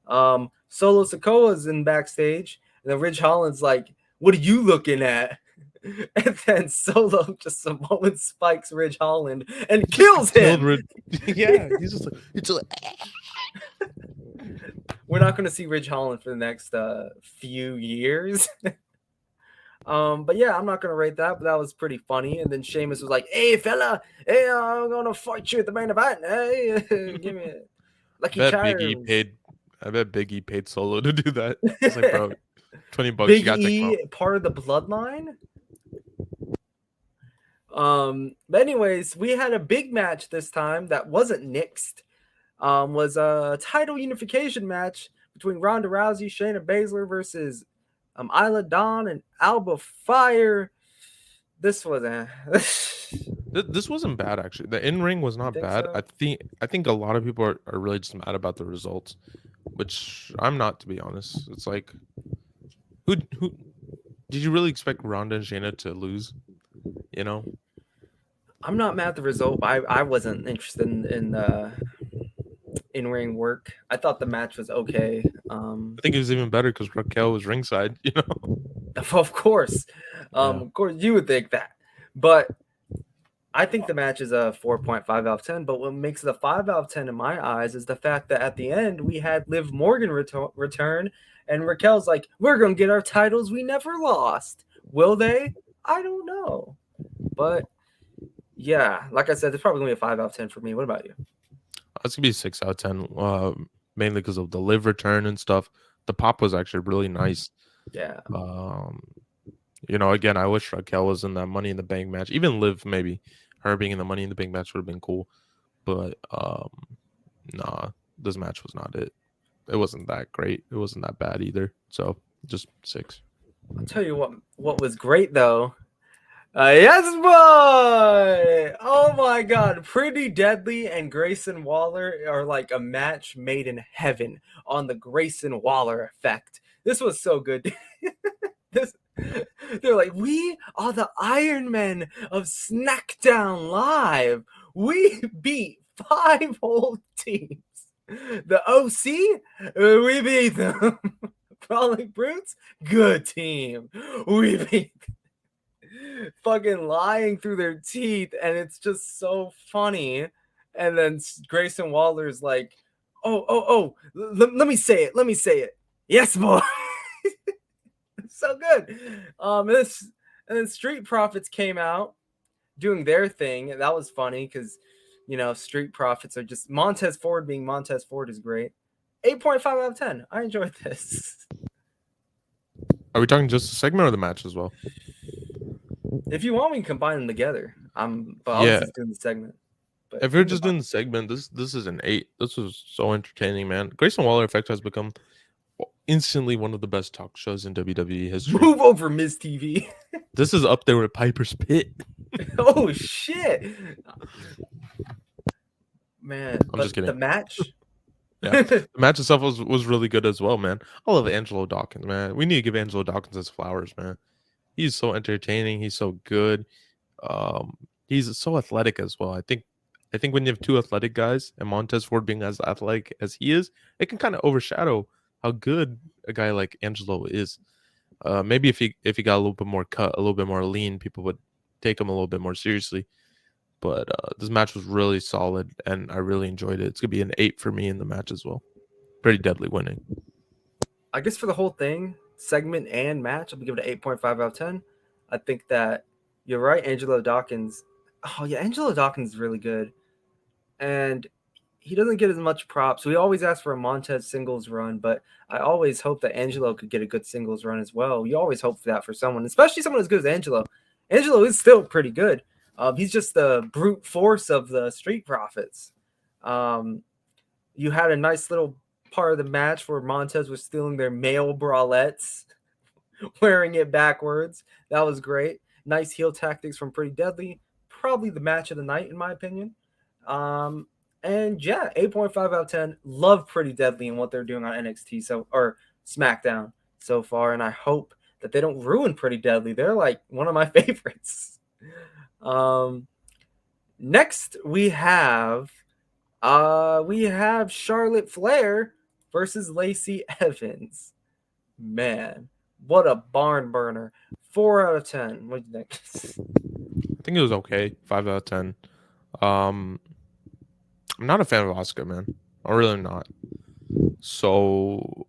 Solo Sikoa's in backstage, and then Ridge Holland's like, "What are you looking at?" And then Solo just Samoan spikes Ridge Holland and kills him. Yeah, he's just like, We're not going to see Ridge Holland for the next few years. But yeah, I'm not going to rate that, but that was pretty funny. And then Sheamus was like, "Hey, fella, hey, I'm going to fight you at the main event. Hey, give me it." Lucky Charms. I bet Big E paid Solo to do that. It's like, bro, $20. Big E, part of the bloodline? But anyways, we had a big match this time that wasn't nixed. Was a title unification match between Ronda Rousey, Shayna Baszler versus Isla Dawn and Alba Fire. This wasn't. This wasn't bad actually. The in-ring was not bad. So? I think a lot of people are really just mad about the results, which I'm not, to be honest. It's like, who did you really expect Ronda and Shayna to lose? You know, I'm not mad at the result. I wasn't interested in the in-ring work. I thought the match was okay. I think it was even better because Raquel was ringside. You know, of course, you would think that, but I think the match is a 4.5 out of 10. But what makes it a 5 out of 10 in my eyes is the fact that at the end we had Liv Morgan return, and Raquel's like, "We're gonna get our titles we never lost." Will they? I don't know, but yeah, like I said, it's probably gonna be a 5 out of 10 for me. What about you? It's gonna be a 6 out of 10. Mainly because of the Liv return and stuff. The pop was actually really nice. Yeah. You know, again, I wish Raquel was in that Money in the Bank match. Even Liv, maybe her being in the Money in the Bank match would have been cool. But nah, this match was not it. It wasn't that great. It wasn't that bad either. So just 6. I'll tell you what was great though. Yes, boy! Oh my God, Pretty Deadly and Grayson Waller are like a match made in heaven on the Grayson Waller effect. This was so good. They're like, we are the Iron Men of SmackDown Live. We beat 5 whole teams. The OC, we beat them. Brawling Brutes, good team. We beat fucking lying through their teeth, and it's just so funny. And then Grayson Waller's like, let me say it. Yes, boy. So good. And then Street Profits came out doing their thing, and that was funny because, you know, Street Profits are just Montez Ford being Montez Ford is great. 8.5 out of 10. I enjoyed this. Are we talking just the segment or the match as well? If you want, we can combine them together. I was just doing the segment. But if you're just doing the segment, this is an 8. This was so entertaining, man. Grayson Waller Effect has become instantly one of the best talk shows in WWE history. Move over, Ms. TV. This is up there with Piper's Pit. Oh shit, man! I'm just kidding. The match. Yeah, the match itself was really good as well, man. I love Angelo Dawkins, man. We need to give Angelo Dawkins his flowers, man. He's so entertaining. He's so good. He's so athletic as well. I think when you have 2 athletic guys and Montez Ford being as athletic as he is, it can kind of overshadow how good a guy like Angelo is. Maybe if he got a little bit more cut, a little bit more lean, people would take him a little bit more seriously. But this match was really solid, and I really enjoyed it. It's gonna be an 8 for me in the match as well. Pretty Deadly winning. I guess for the whole thing, segment and match, I'm gonna give it an 8.5 out of 10. I think that you're right, Angelo Dawkins. Oh yeah, Angelo Dawkins is really good, and he doesn't get as much props. We always ask for a Montez singles run, but I always hope that Angelo could get a good singles run as well. You always hope for that for someone, especially someone as good as Angelo. Angelo is still pretty good. He's just the brute force of the Street Profits. You had a nice little part of the match where Montez was stealing their male bralettes, wearing it backwards. That was great. Nice heel tactics from Pretty Deadly. Probably the match of the night, in my opinion. And yeah, 8.5 out of 10. Love Pretty Deadly and what they're doing on NXT or SmackDown so far, and I hope that they don't ruin Pretty Deadly. They're like one of my favorites. Next we have Charlotte Flair versus Lacey Evans. Man, what a barn burner. 4 out of 10. What do you think? I think it was okay. 5 out of 10. I'm not a fan of Asuka, man. I'm really not. So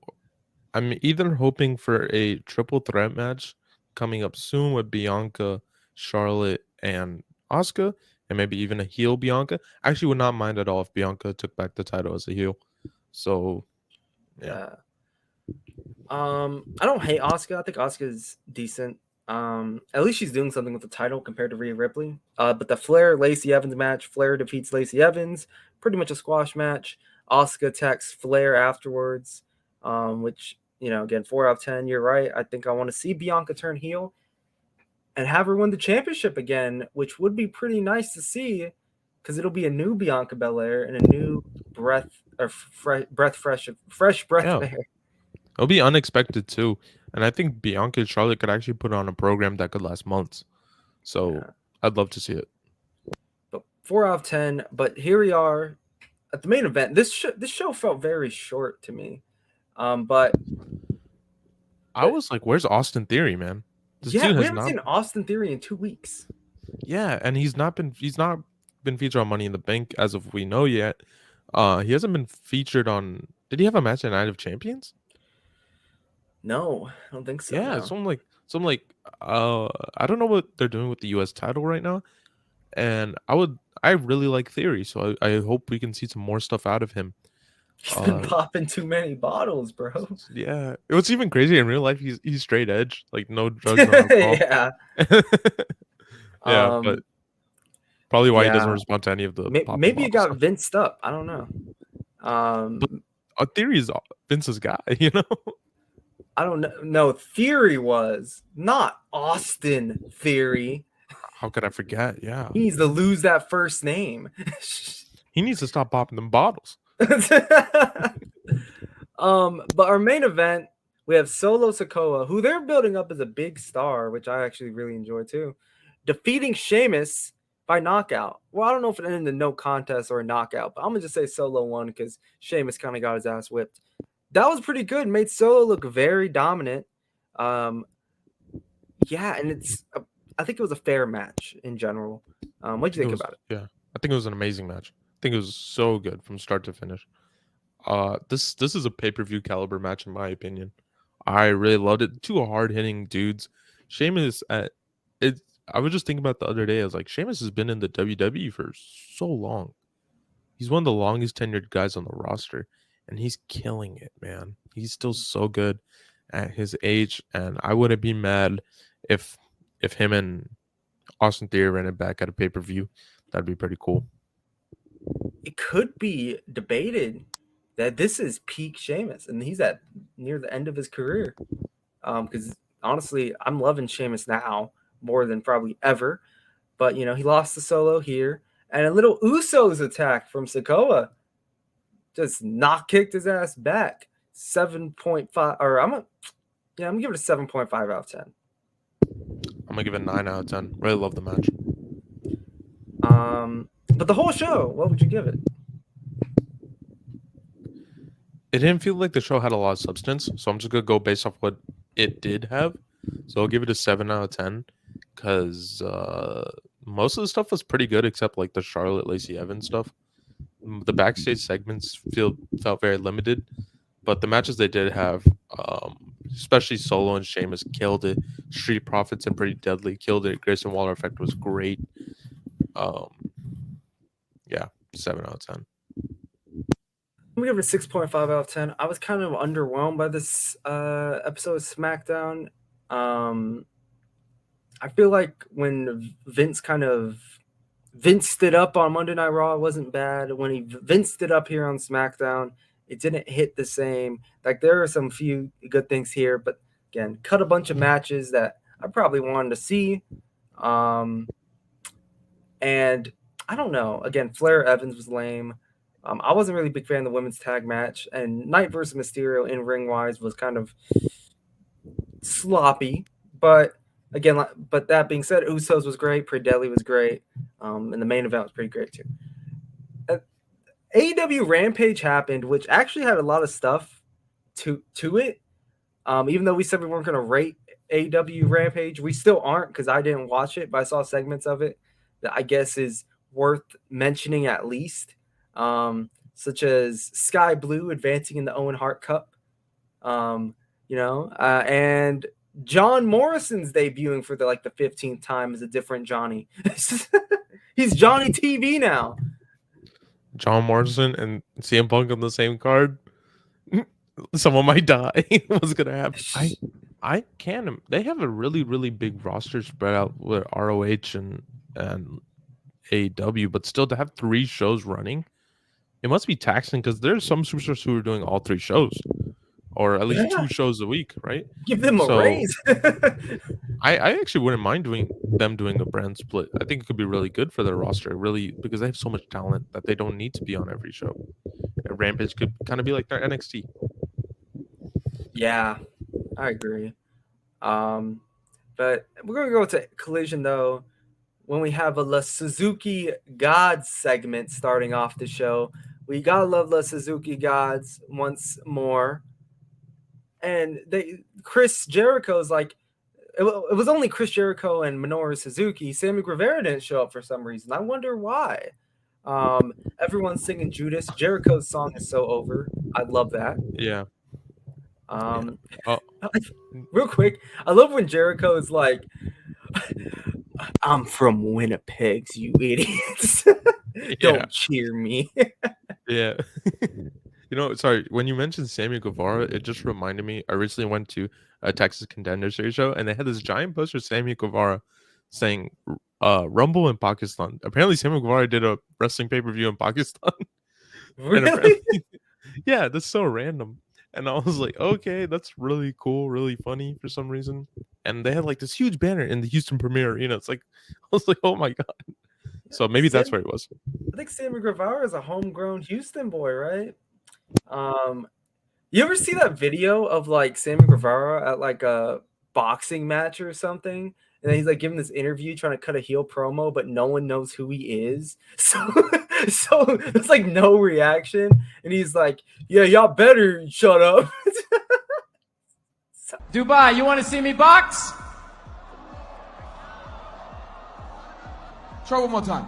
I'm either hoping for a triple threat match coming up soon with Bianca, Charlotte, and Asuka, and maybe even a heel Bianca. I actually would not mind at all if Bianca took back the title as a heel. So yeah. I don't hate Asuka. I think Asuka is decent. At least she's doing something with the title compared to Rhea Ripley. But the Flair Lacey Evans match, Flair defeats Lacey Evans, pretty much a squash match. Asuka attacks Flair afterwards. which, again, 4 out of 10, you're right. I think I want to see Bianca turn heel and have her win the championship again, which would be pretty nice to see because it'll be a new Bianca Belair and a new fresh breath of air. It'll be unexpected too. And I think Bianca and Charlotte could actually put on a program that could last months. So I'd love to see it. But 4 out of 10. But here we are at the main event. This show felt very short to me. But I was like, where's Austin Theory, man? This dude we haven't seen Austin Theory in 2 weeks. Yeah, and he's not been featured on Money in the Bank as of we know yet. He hasn't been featured on. Did he have a match at Night of Champions? No, I don't think so. Yeah, no. so I'm like, I don't know what they're doing with the U.S. title right now, and I really like Theory, so I hope we can see some more stuff out of him. He's been popping too many bottles, bro. Yeah, it was even crazy in real life. He's straight edge, like no drugs, no alcohol. Yeah. Yeah, but probably why he doesn't respond to any of the. Maybe it got Vinced up. I don't know. But Theory is Vince's guy, you know. I don't know. No, Theory was not Austin Theory. How could I forget? Yeah, he needs to lose that first name. He needs to stop popping them bottles. But our main event, we have Solo Sikoa, who they're building up as a big star, which I actually really enjoy too, defeating Sheamus by knockout. Well, I don't know if it ended in no contest or a knockout, but I'm gonna just say Solo won because Sheamus kind of got his ass whipped. That was pretty good. Made Solo look very dominant. Yeah, and I think it was a fair match in general. What do you think about it? Yeah, I think it was an amazing match. I think it was so good from start to finish. This is a pay-per-view caliber match in my opinion. I really loved it. 2 hard-hitting dudes. Sheamus I was just thinking about the other day. I was like, Sheamus has been in the WWE for so long. He's one of the longest tenured guys on the roster, and he's killing it, man. He's still so good at his age, and I wouldn't be mad if him and Austin Theory ran it back at a pay-per-view. That'd be pretty cool. It could be debated that this is peak Sheamus, and he's at near the end of his career. Because honestly, I'm loving Sheamus now more than probably ever. But he lost the Solo here, and a little Usos attack from Sikoa just kicked his ass back. 7.5, or I'm gonna give it a 7.5 out of 10. I'm gonna give it 9 out of 10. Really love the match. But the whole show, what would you give it? It didn't feel like the show had a lot of substance, so I'm just gonna go based off what it did have. So I'll give it a 7 out of 10 because most of the stuff was pretty good except like the Charlotte Lacey Evans stuff. The backstage segments felt very limited, but the matches they did have, especially Solo and Sheamus, killed it. Street Profits and Pretty Deadly killed it. Grayson Waller Effect was great. Yeah, 7 out of 10. I'm gonna give it a 6.5 out of 10. I was kind of underwhelmed by this episode of SmackDown. I feel like when Vince Vinced it up on Monday Night Raw, it wasn't bad. When he Vinced it up here on SmackDown, it didn't hit the same. Like, there are some few good things here, but again, cut a bunch of matches that I probably wanted to see. And I don't know. Again, Flair Evans was lame. I wasn't really a big fan of the women's tag match, and Knight versus Mysterio in ring wise was kind of sloppy. But again, but that being said, Usos was great. Pretty Deadly was great. And the main event was pretty great too. AEW Rampage happened, which actually had a lot of stuff to it. Even though we said we weren't going to rate AEW Rampage, we still aren't because I didn't watch it, but I saw segments of it that I guess is worth mentioning at least. Such as Sky Blue advancing in the Owen Hart Cup, and John Morrison's debuting for the 15th time as a different Johnny. He's Johnny TV now. John Morrison and CM Punk on the same card. Someone might die. What's gonna happen? I can't. They have a really, really big roster spread out with ROH and AEW, but still to have 3 shows running, it must be taxing because there's some superstars who are doing all 3 shows. or at least 2 shows a week, right? Give them a raise. I actually wouldn't mind doing a brand split. I think it could be really good for their roster, really, because they have so much talent that they don't need to be on every show. Rampage could kind of be like their NXT. Yeah, I agree. But we're gonna go to Collision though, when we have a La Suzuki Gods segment starting off the show. We gotta love La Suzuki Gods once more. And Chris Jericho's like, it was only Chris Jericho and Minoru Suzuki. Sammy Guevara didn't show up for some reason. I wonder why. Everyone's singing Judas. Jericho's song is so over. I love that. Yeah. Real quick, I love when Jericho is like, I'm from Winnipeg, you idiots. Don't cheer me. Yeah. Sorry, when you mentioned Sammy Guevara, it just reminded me, I recently went to a Texas Contender Series show, and they had this giant poster of Sammy Guevara saying Rumble in Pakistan. Apparently, Sammy Guevara did a wrestling pay-per-view in Pakistan. Really? Yeah, that's so random. And I was like, okay, that's really cool, really funny for some reason. And they had like this huge banner in the Houston premiere. It's like, I was like, oh my God. So maybe that's where it was. I think Sammy Guevara is a homegrown Houston boy, right? You ever see that video of like Sammy Guevara at like a boxing match or something? And then he's like giving this interview trying to cut a heel promo, but no one knows who he is. So there's like no reaction. And he's like, yeah, y'all better shut up. Dubai, you want to see me box? Try one more time.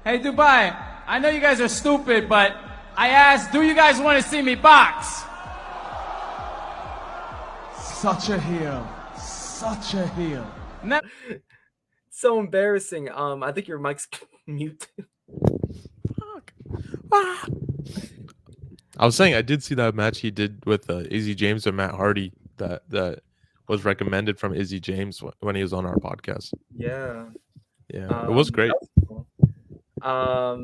Hey, Dubai, I know you guys are stupid, but I asked, do you guys want to see me box? Such a heel. Such a heel. So embarrassing. I think your mic's mute. I was saying I did see that match he did with Izzy James and Matt Hardy that was recommended from Izzy James when he was on our podcast. Yeah. It was great. Cool. I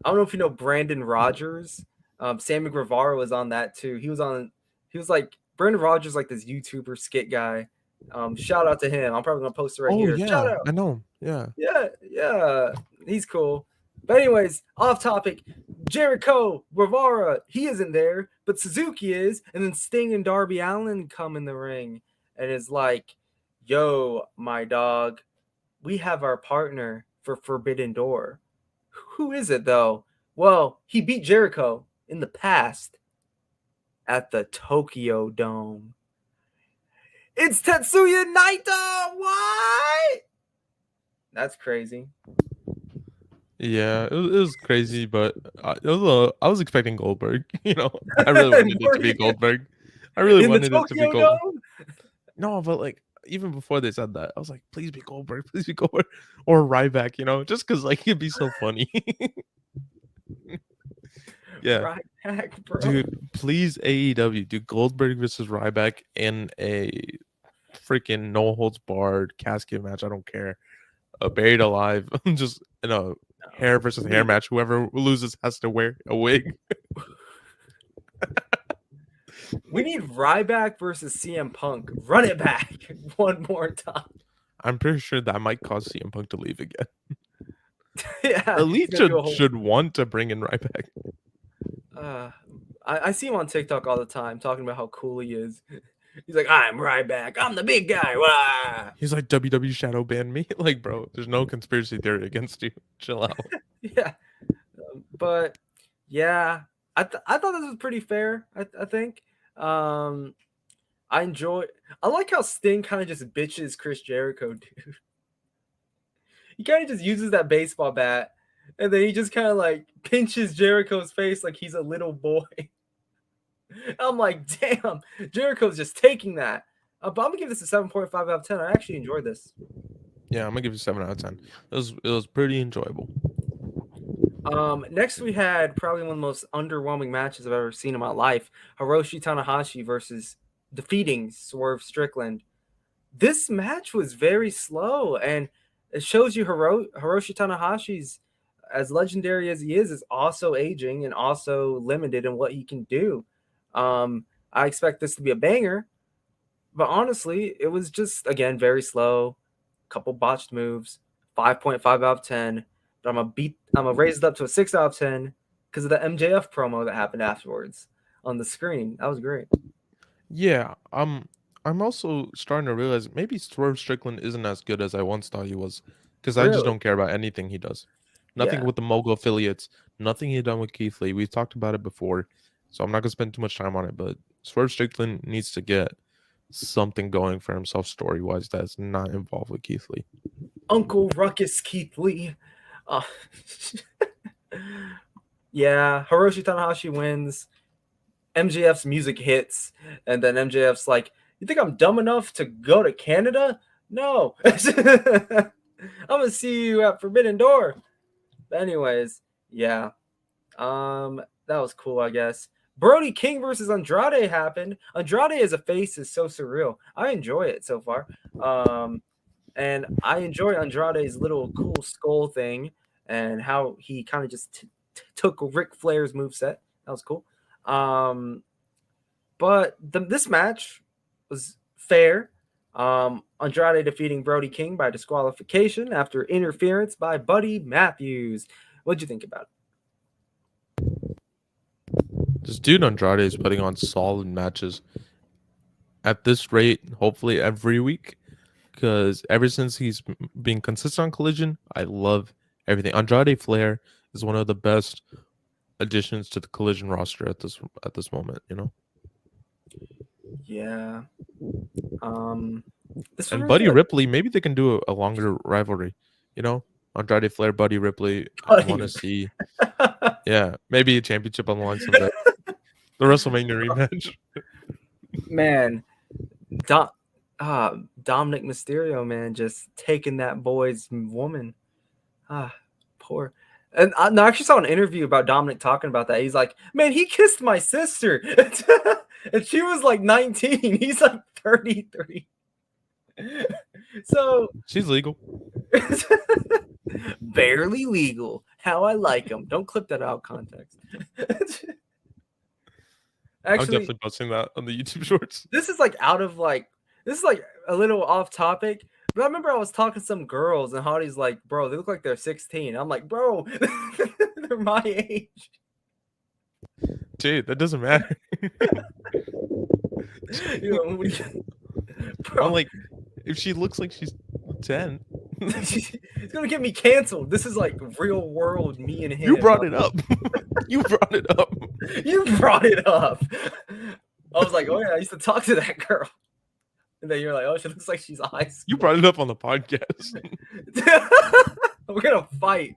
don't know if you know Brandon Rogers. Sammy Guevara was on that too. He was like Brandon Rogers, like this YouTuber skit guy. Shout out to him. I'm probably gonna post it right here. Yeah, shout out. I know. Yeah. He's cool. But anyways, off topic. Jericho Guevara, he isn't there, but Suzuki is, and then Sting and Darby Allin come in the ring and is like, "Yo, my dog, we have our partner for Forbidden Door. Who is it though? Well, he beat Jericho in the past at the Tokyo Dome. It's Tetsuya Naito. What? That's crazy." Yeah, it was crazy, but I was expecting Goldberg. I really wanted it to be Goldberg. I really wanted it to be Goldberg. No, but like even before they said that, I was like, please be Goldberg, or Ryback. Just because like it'd be so funny. Yeah, Ryback, bro. Dude, please AEW do Goldberg versus Ryback in a freaking no holds barred casket match. I don't care. Buried alive, just hair versus hair match. Whoever loses has to wear a wig. We need Ryback versus CM Punk. Run it back one more time. I'm pretty sure that might cause CM Punk to leave again. Yeah, Elite should want to bring in Ryback. I see him on TikTok all the time talking about how cool he is. He's like, I'm Ryback. I'm the big guy. Wah! He's like, WWE shadow banned me. Like, bro, there's no conspiracy theory against you. Chill out. Yeah. But, yeah, I thought this was pretty fair, I think. I like how Sting kind of just bitches Chris Jericho, dude. He kind of just uses that baseball bat, and then he just kind of like pinches Jericho's face like he's a little boy. I'm like, damn, Jericho's just taking that. But I'm gonna give this a 7.5 out of 10. I actually enjoyed this. Yeah, I'm gonna give it 7 out of 10. It was pretty enjoyable. Next we had probably one of the most underwhelming matches I've ever seen in my life: Hiroshi Tanahashi versus defeating Swerve Strickland. This match was very slow, and it shows you Hiroshi Tanahashi's, as legendary as he is also aging and also limited in what he can do. I expect this to be a banger, but honestly, it was just, again, very slow, couple botched moves, 5.5 out of 10. But I'm gonna raise it up to a 6 out of 10 because of the MJF promo that happened afterwards on the screen. That was great. Yeah, I'm also starting to realize maybe Swerve Strickland isn't as good as I once thought he was, because I just Really? don't care about anything he does. Nothing Yeah. with the Mogul affiliates, nothing he done with Keith Lee. We've talked about it before, so I'm not gonna spend too much time on it. But Swerve Strickland needs to get something going for himself story wise that's not involved with Keith Lee. Uncle Ruckus Keith Lee. Yeah, Hiroshi Tanahashi wins. MJF's music hits, and then MJF's like, "You think I'm dumb enough to go to Canada? No, I'm gonna see you at Forbidden Door." But anyways, yeah, that was cool, I guess. Brody King versus Andrade happened. Andrade as a face is so surreal. I enjoy it so far. And I enjoy Andrade's little cool skull thing and how he kind of just took Ric Flair's moveset. That was cool. But this match was fair. Andrade defeating Brody King by disqualification after interference by Buddy Matthews. What'd you think about it? This dude Andrade is putting on solid matches at this rate, hopefully every week, because ever since he's been consistent on Collision, I love everything. Andrade Flair is one of the best additions to the Collision roster at this moment, you know. Yeah. And Buddy Ripley, maybe they can do a longer rivalry, you know. Andrade Flair, Buddy Ripley. I want to see, yeah, maybe a championship on the line someday. The WrestleMania rematch. Man, Dominic Mysterio, man, just taking that boy's woman. Poor. And I actually saw an interview about Dominic talking about that. He's like, man, he kissed my sister. And she was like 19. He's like 33. So she's legal. Barely legal. How I like him. Don't clip that out of context. Actually, I'm definitely posting that on the YouTube shorts. This is like a little off topic. But I remember I was talking to some girls and Hottie's like, bro, they look like they're 16. I'm like, bro, they're my age. Dude, that doesn't matter. Bro, I'm like, if she looks like she's 10, it's gonna get me canceled. This is like real world me and him. You brought it up. You brought it up. You brought it up. I was like, oh yeah, I used to talk to that girl. And then you're like, oh, she looks like she's high school. You brought it up on the podcast. We're gonna fight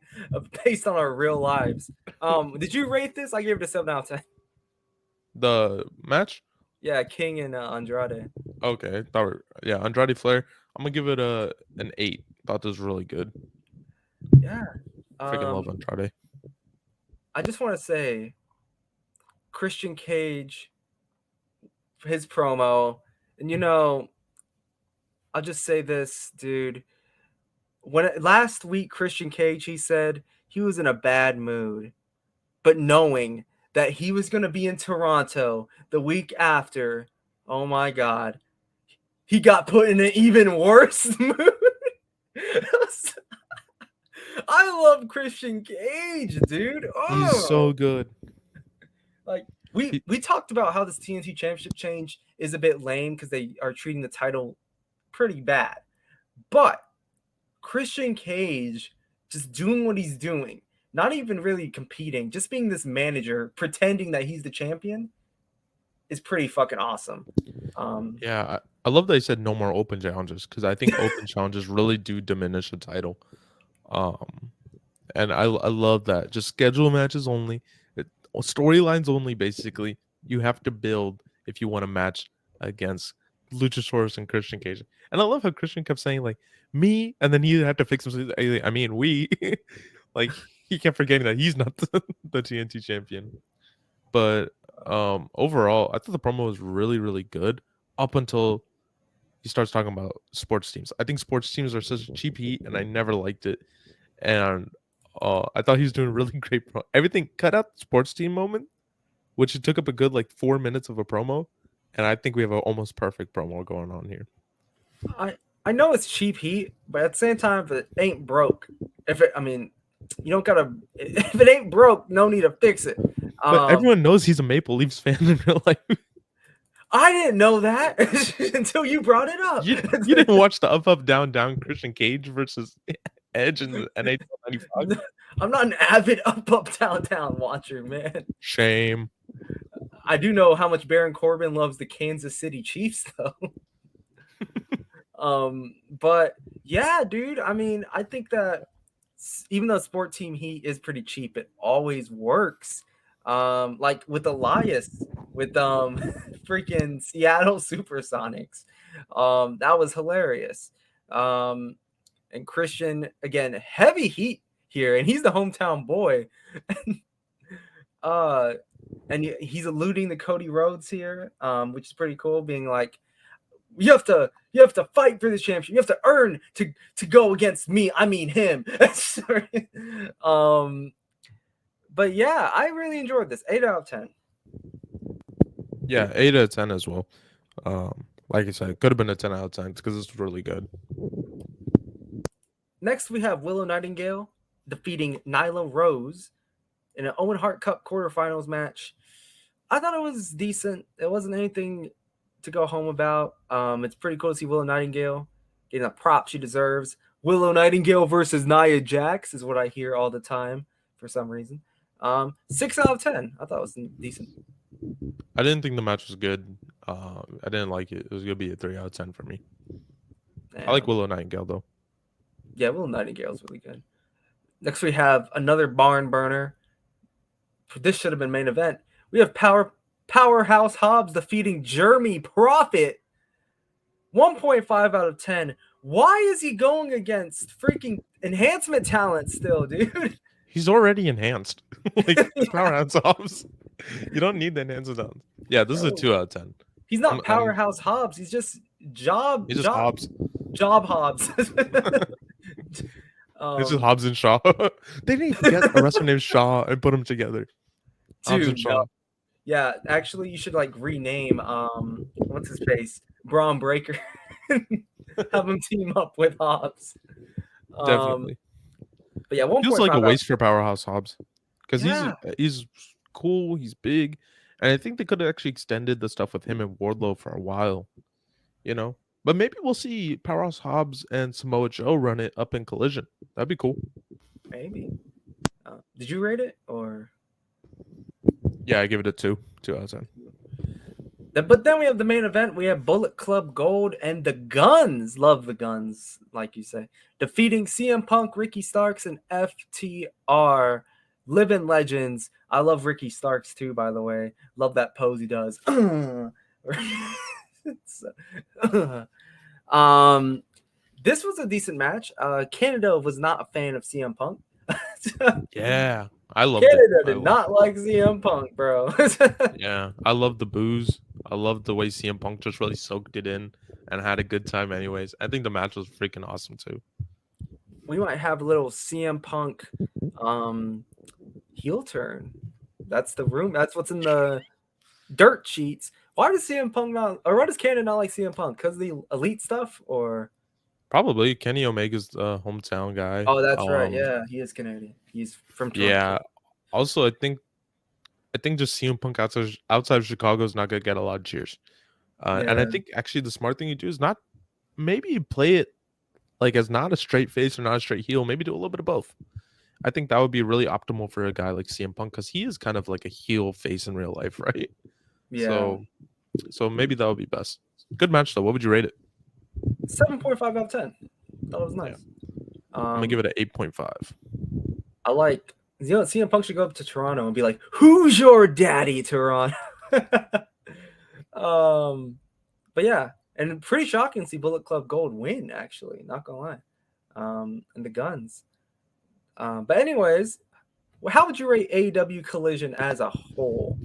based on our real lives. Did you rate this? I gave it a 7 out of 10. The match? Yeah, King and Andrade. Okay, Andrade Flair. I'm gonna give it an 8. Thought this was really good. Yeah, freaking love Andrade. I just want to say, Christian Cage, his promo, and I'll just say this, dude. Last week, Christian Cage, he said he was in a bad mood, but knowing that he was going to be in Toronto the week after, oh my God, he got put in an even worse mood. I love Christian Cage, dude. Oh. He's so good. Like we talked about how this TNT Championship change is a bit lame because they are treating the title pretty bad, but Christian Cage just doing what he's doing, not even really competing, just being this manager, pretending that he's the champion, is pretty fucking awesome. Yeah, I love that he said no more open challenges, because I think open challenges really do diminish the title. And I love that. Just schedule matches only, storylines only. Basically, you have to build if you want to match against Luchasaurus and Christian Cage. And I love how Christian kept saying like me, and then he had to fix himself. I mean, we like he kept forgetting that he's not the TNT champion. But overall, I thought the promo was really, really good up until he starts talking about sports teams. I think sports teams are such cheap heat, and I never liked it. And I thought he was doing really great. Everything cut out the sports team moment. which it took up a good like 4 minutes of a promo, and I think we have an almost perfect promo going on here. I know it's cheap heat, but at the same time, if it ain't broke, you don't gotta. If it ain't broke, no need to fix it. But everyone knows he's a Maple Leafs fan in real life. I didn't know that until you brought it up. You didn't watch the up, down, down Christian Cage versus Edge in the NHL 95? I'm not an avid up, down, down watcher, man. Shame. I do know how much Baron Corbin loves the Kansas City Chiefs, though. But yeah, dude. I mean, I think that even though Sport Team Heat is pretty cheap, it always works. Like with Elias, with freaking Seattle Supersonics. That was hilarious. And Christian, again, heavy heat here, and he's the hometown boy. And he's alluding to Cody Rhodes here, which is pretty cool, being like, you have to fight for this championship. You have to earn to go against me. I mean him. But yeah, I really enjoyed this. 8 out of 10. Yeah, 8 out of 10 as well. Like I said, it could have been a 10 out of 10 because it's really good. Next, we have Willow Nightingale defeating Nyla Rose in an Owen Hart Cup quarterfinals match. I thought it was decent. It wasn't anything to go home about. It's pretty cool to see Willow Nightingale getting a prop she deserves. Willow Nightingale versus Nia Jax is what I hear all the time for some reason. 6 out of 10. I thought it was decent. I didn't think the match was good. I didn't like it. It was gonna be a 3 out of 10 for me. Damn. I like Willow Nightingale though. Yeah, Willow Nightingale is really good. Next, we have another barn burner. This should have been main event. We have Powerhouse Hobbs defeating Jeremy Prophet. 1.5 out of 10. Why is he going against freaking enhancement talent still, dude? He's already enhanced. Like Powerhouse Hobbs. You don't need the enhancement talent. Yeah, this is a 2 out of 10. He's not Powerhouse Hobbs. He's just Hobbs. Job Hobbs. This is Hobbs and Shaw. They didn't even get a wrestler named Shaw and put them together. Hobbs and Shaw. No. Yeah, actually, you should like rename what's his face, Braun Breaker. Have him team up with Hobbs. Definitely. But yeah, 1.5 feels like a waste for Powerhouse Hobbs because yeah. he's cool, he's big, and I think they could have actually extended the stuff with him and Wardlow for a while, you know. But maybe we'll see Powerhouse Hobbs and Samoa Joe run it up in Collision. That'd be cool. Maybe. Did you rate it or? Yeah, I give it a 2 out of 10. But then we have the main event. We have Bullet Club Gold and the Guns. Love the Guns, like you say. Defeating CM Punk, Ricky Starks, and FTR. Living legends. I love Ricky Starks too, by the way. Love that pose he does. This was a decent match. Canada was not a fan of CM Punk. Yeah, I love it. Canada did not like CM Punk, bro. Yeah, I love the booze. I love the way CM Punk just really soaked it in and had a good time anyways. I think the match was freaking awesome too. We might have a little CM Punk heel turn. That's the room. That's what's in the dirt sheets. Why does CM Punk not, or why does Canada not like CM Punk? Because of the elite stuff, or probably Kenny Omega's the hometown guy. Oh, that's right. Yeah, he is Canadian. He's from Toronto. Yeah. Also, I think just CM Punk outside of Chicago is not gonna get a lot of cheers. And I think actually the smart thing you do is not maybe play it like as not a straight face or not a straight heel. Maybe do a little bit of both. I think that would be really optimal for a guy like CM Punk because he is kind of like a heel face in real life, right? Yeah. So maybe that would be best. Good match though. What would you rate it? 7.5 out of 10. That was nice. Yeah. I'm gonna give it an 8.5. I like, CM Punk should go up to Toronto and be like, "Who's your daddy, Toronto?" But yeah, and pretty shocking to see Bullet Club Gold win. Actually, not gonna lie. And the Guns. But anyways, how would you rate AEW Collision as a whole?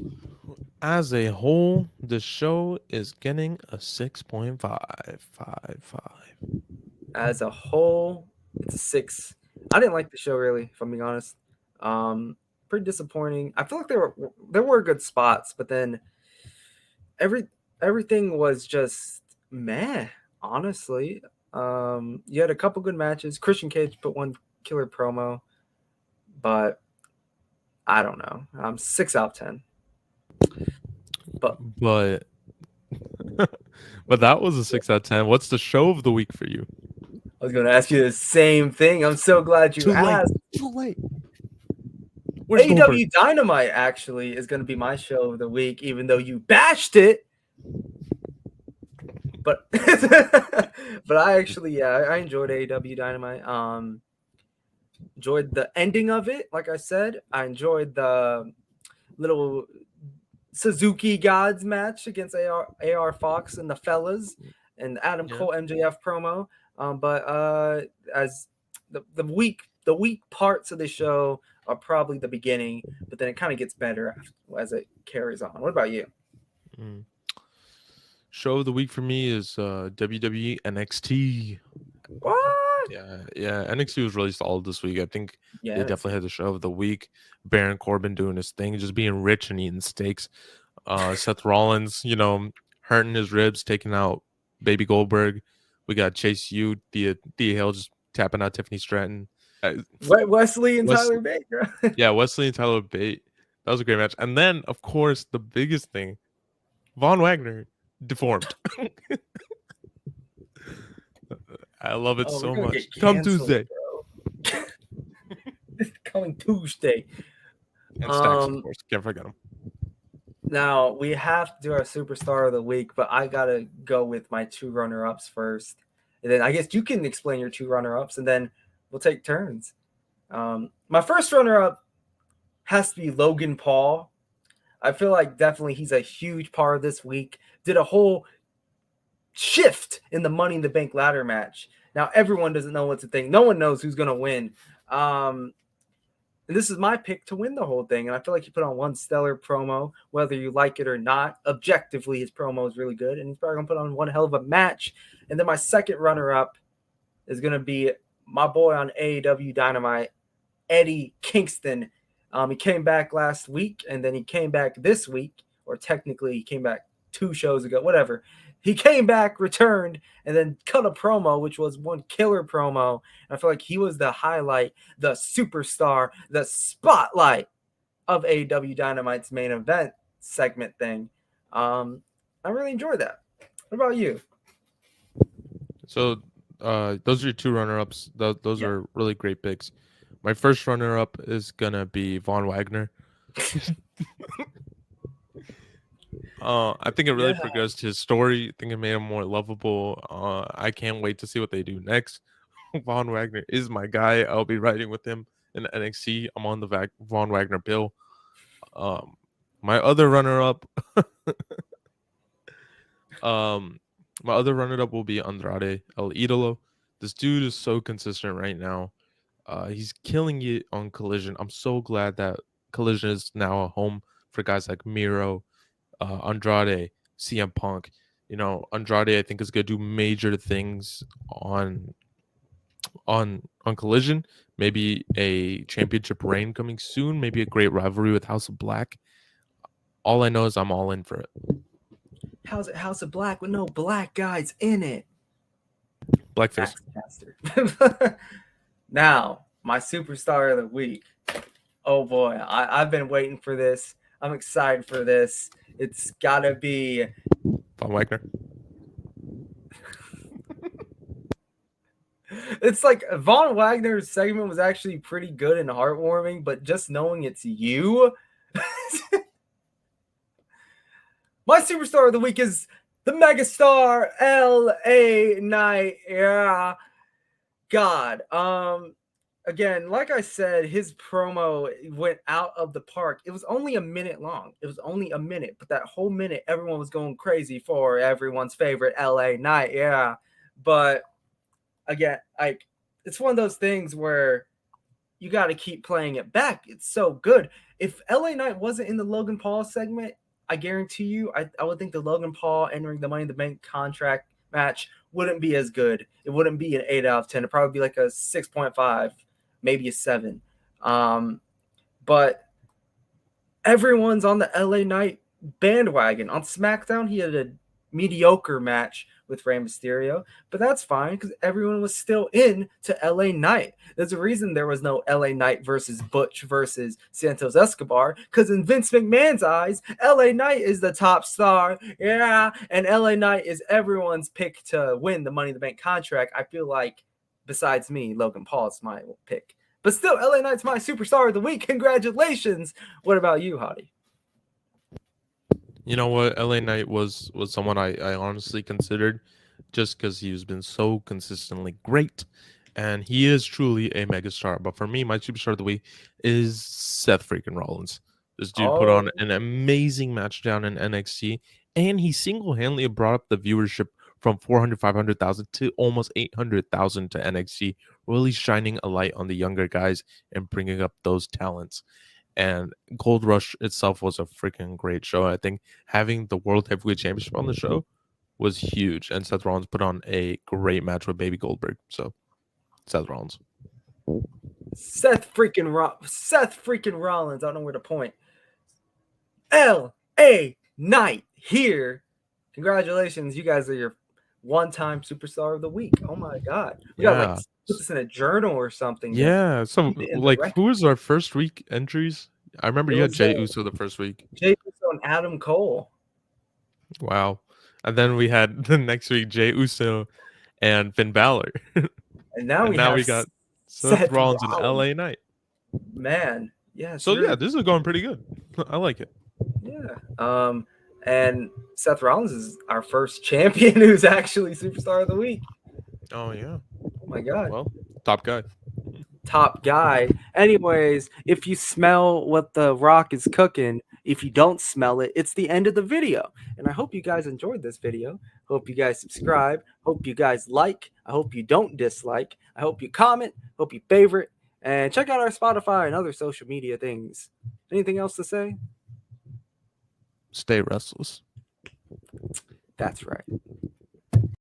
As a whole, the show is getting a 6.5. As a whole, it's a 6. I didn't like the show really, if I'm being honest. Pretty pretty disappointing. I feel like there were good spots, but then everything was just meh, honestly. You had a couple good matches. Christian Cage put one killer promo, but I don't know. 6 out of 10. But that was a 6 out of 10. What's the show of the week for you? I was going to ask you the same thing. I'm so glad you asked. Too late. AEW Dynamite actually is going to be my show of the week, even though you bashed it. But I actually, I enjoyed AEW Dynamite. Enjoyed the ending of it. Like I said, I enjoyed the little Suzuki Gods match against AR Fox and the fellas, and Adam Cole MJF promo. But as the weak parts of the show are probably the beginning, but then it kind of gets better as it carries on. What about you? Show of the week for me is WWE NXT. What? Yeah. NXT was really solid this week. I think they definitely had the show of the week. Baron Corbin doing his thing, just being rich and eating steaks. Seth Rollins, hurting his ribs, taking out Baby Goldberg. We got Chase U, Thea Hale just tapping out Tiffany Stratton. Wesley and Tyler Bate. Yeah, Wesley and Tyler Bate. That was a great match. And then, of course, the biggest thing, Von Wagner deformed. I love it so much. Come Tuesday. Coming Tuesday. And Stacks, of course. Can't forget him. Now, we have to do our superstar of the week, but I got to go with my 2 runner-ups first. And then I guess you can explain your 2 runner-ups, and then we'll take turns. My first runner-up has to be Logan Paul. I feel like definitely he's a huge part of this week. Did a whole shift in the Money in the Bank ladder match. Now, everyone doesn't know what to think. No one knows who's going to win. And this is my pick to win the whole thing. And I feel like he put on one stellar promo, whether you like it or not. Objectively, his promo is really good. And he's probably going to put on one hell of a match. And then my second runner-up is going to be my boy on AEW Dynamite, Eddie Kingston. He came back last week, and then he came back this week. Or technically, he came back 2 shows ago, whatever. He came back, returned, and then cut a promo, which was one killer promo. And I feel like he was the highlight, the superstar, the spotlight of AEW Dynamite's main event segment thing. I really enjoyed that. What about you? So those are your 2 runner-ups. Those are really great picks. My first runner-up is going to be Von Wagner. I think it really progressed his story. I think it made him more lovable. I can't wait to see what they do next. Von Wagner is my guy. I'll be riding with him in NXT. I'm on the Von Wagner bill. My other runner-up, will be Andrade El Idolo. This dude is so consistent right now. He's killing it on Collision. I'm so glad that Collision is now a home for guys like Miro, Andrade, CM Punk. Andrade, I think, is going to do major things on Collision. Maybe a championship reign coming soon. Maybe a great rivalry with House of Black. All I know is I'm all in for it. How's it House of Black with no black guys in it? Blackface. Now, my superstar of the week. Oh boy, I've been waiting for this. I'm excited for this. It's gotta be Von Wagner. It's like Von Wagner's segment was actually pretty good and heartwarming, but just knowing it's you. My superstar of the week is the megastar LA Knight. Yeah. God. Again, like I said, his promo went out of the park. It was only a minute long. It was only a minute, but that whole minute, everyone was going crazy for everyone's favorite LA Knight. Yeah. But again, like, it's one of those things where you got to keep playing it back. It's so good. If LA Knight wasn't in the Logan Paul segment, I guarantee you, I would think the Logan Paul entering the Money in the Bank contract match wouldn't be as good. It wouldn't be an 8 out of 10. It'd probably be like a 6.5, maybe a 7. But everyone's on the LA Knight bandwagon. On SmackDown, he had a mediocre match with Rey Mysterio, but that's fine because everyone was still in to LA Knight. There's a reason there was no LA Knight versus Butch versus Santos Escobar, because in Vince McMahon's eyes, LA Knight is the top star. Yeah, and LA Knight is everyone's pick to win the Money in the Bank contract. I feel like, besides me, Logan Paul is my pick. But still, LA Knight's my superstar of the week. Congratulations. What about you, Hottie? You know what? LA Knight was someone I honestly considered, just because he's been so consistently great. And he is truly a megastar. But for me, my superstar of the week is Seth freaking Rollins. This dude put on an amazing match down in NXT. And he single-handedly brought up the viewership from 400, 500,000 to almost 800,000 to NXT, really shining a light on the younger guys and bringing up those talents. And Gold Rush itself was a freaking great show. I think having the World Heavyweight Championship on the show was huge. And Seth Rollins put on a great match with Baby Goldberg. So, Seth Rollins. Seth freaking Rollins. I don't know where to point. LA Knight here. Congratulations. You guys are your one-time superstar of the week. Oh my God. We gotta like put this in a journal or something. Yeah. So like, who was our first week entries? I remember you had Jey Uso the first week. Jey Uso and Adam Cole. Wow. And then we had the next week Jey Uso and Finn Balor. And now we got Seth Rollins and LA Knight. Man. Yeah. So yeah, this is going pretty good. I like it. Yeah. And Seth Rollins is our first champion who's actually superstar of the week. Oh yeah. Oh my God. Well, top guy. Top guy. Anyways, if you smell what the Rock is cooking, if you don't smell it, it's the end of the video. And I hope you guys enjoyed this video. Hope you guys subscribe. Hope you guys like. I hope you don't dislike. I hope you comment. Hope you favorite. And check out our Spotify and other social media things. Anything else to say? Stay restless. That's right.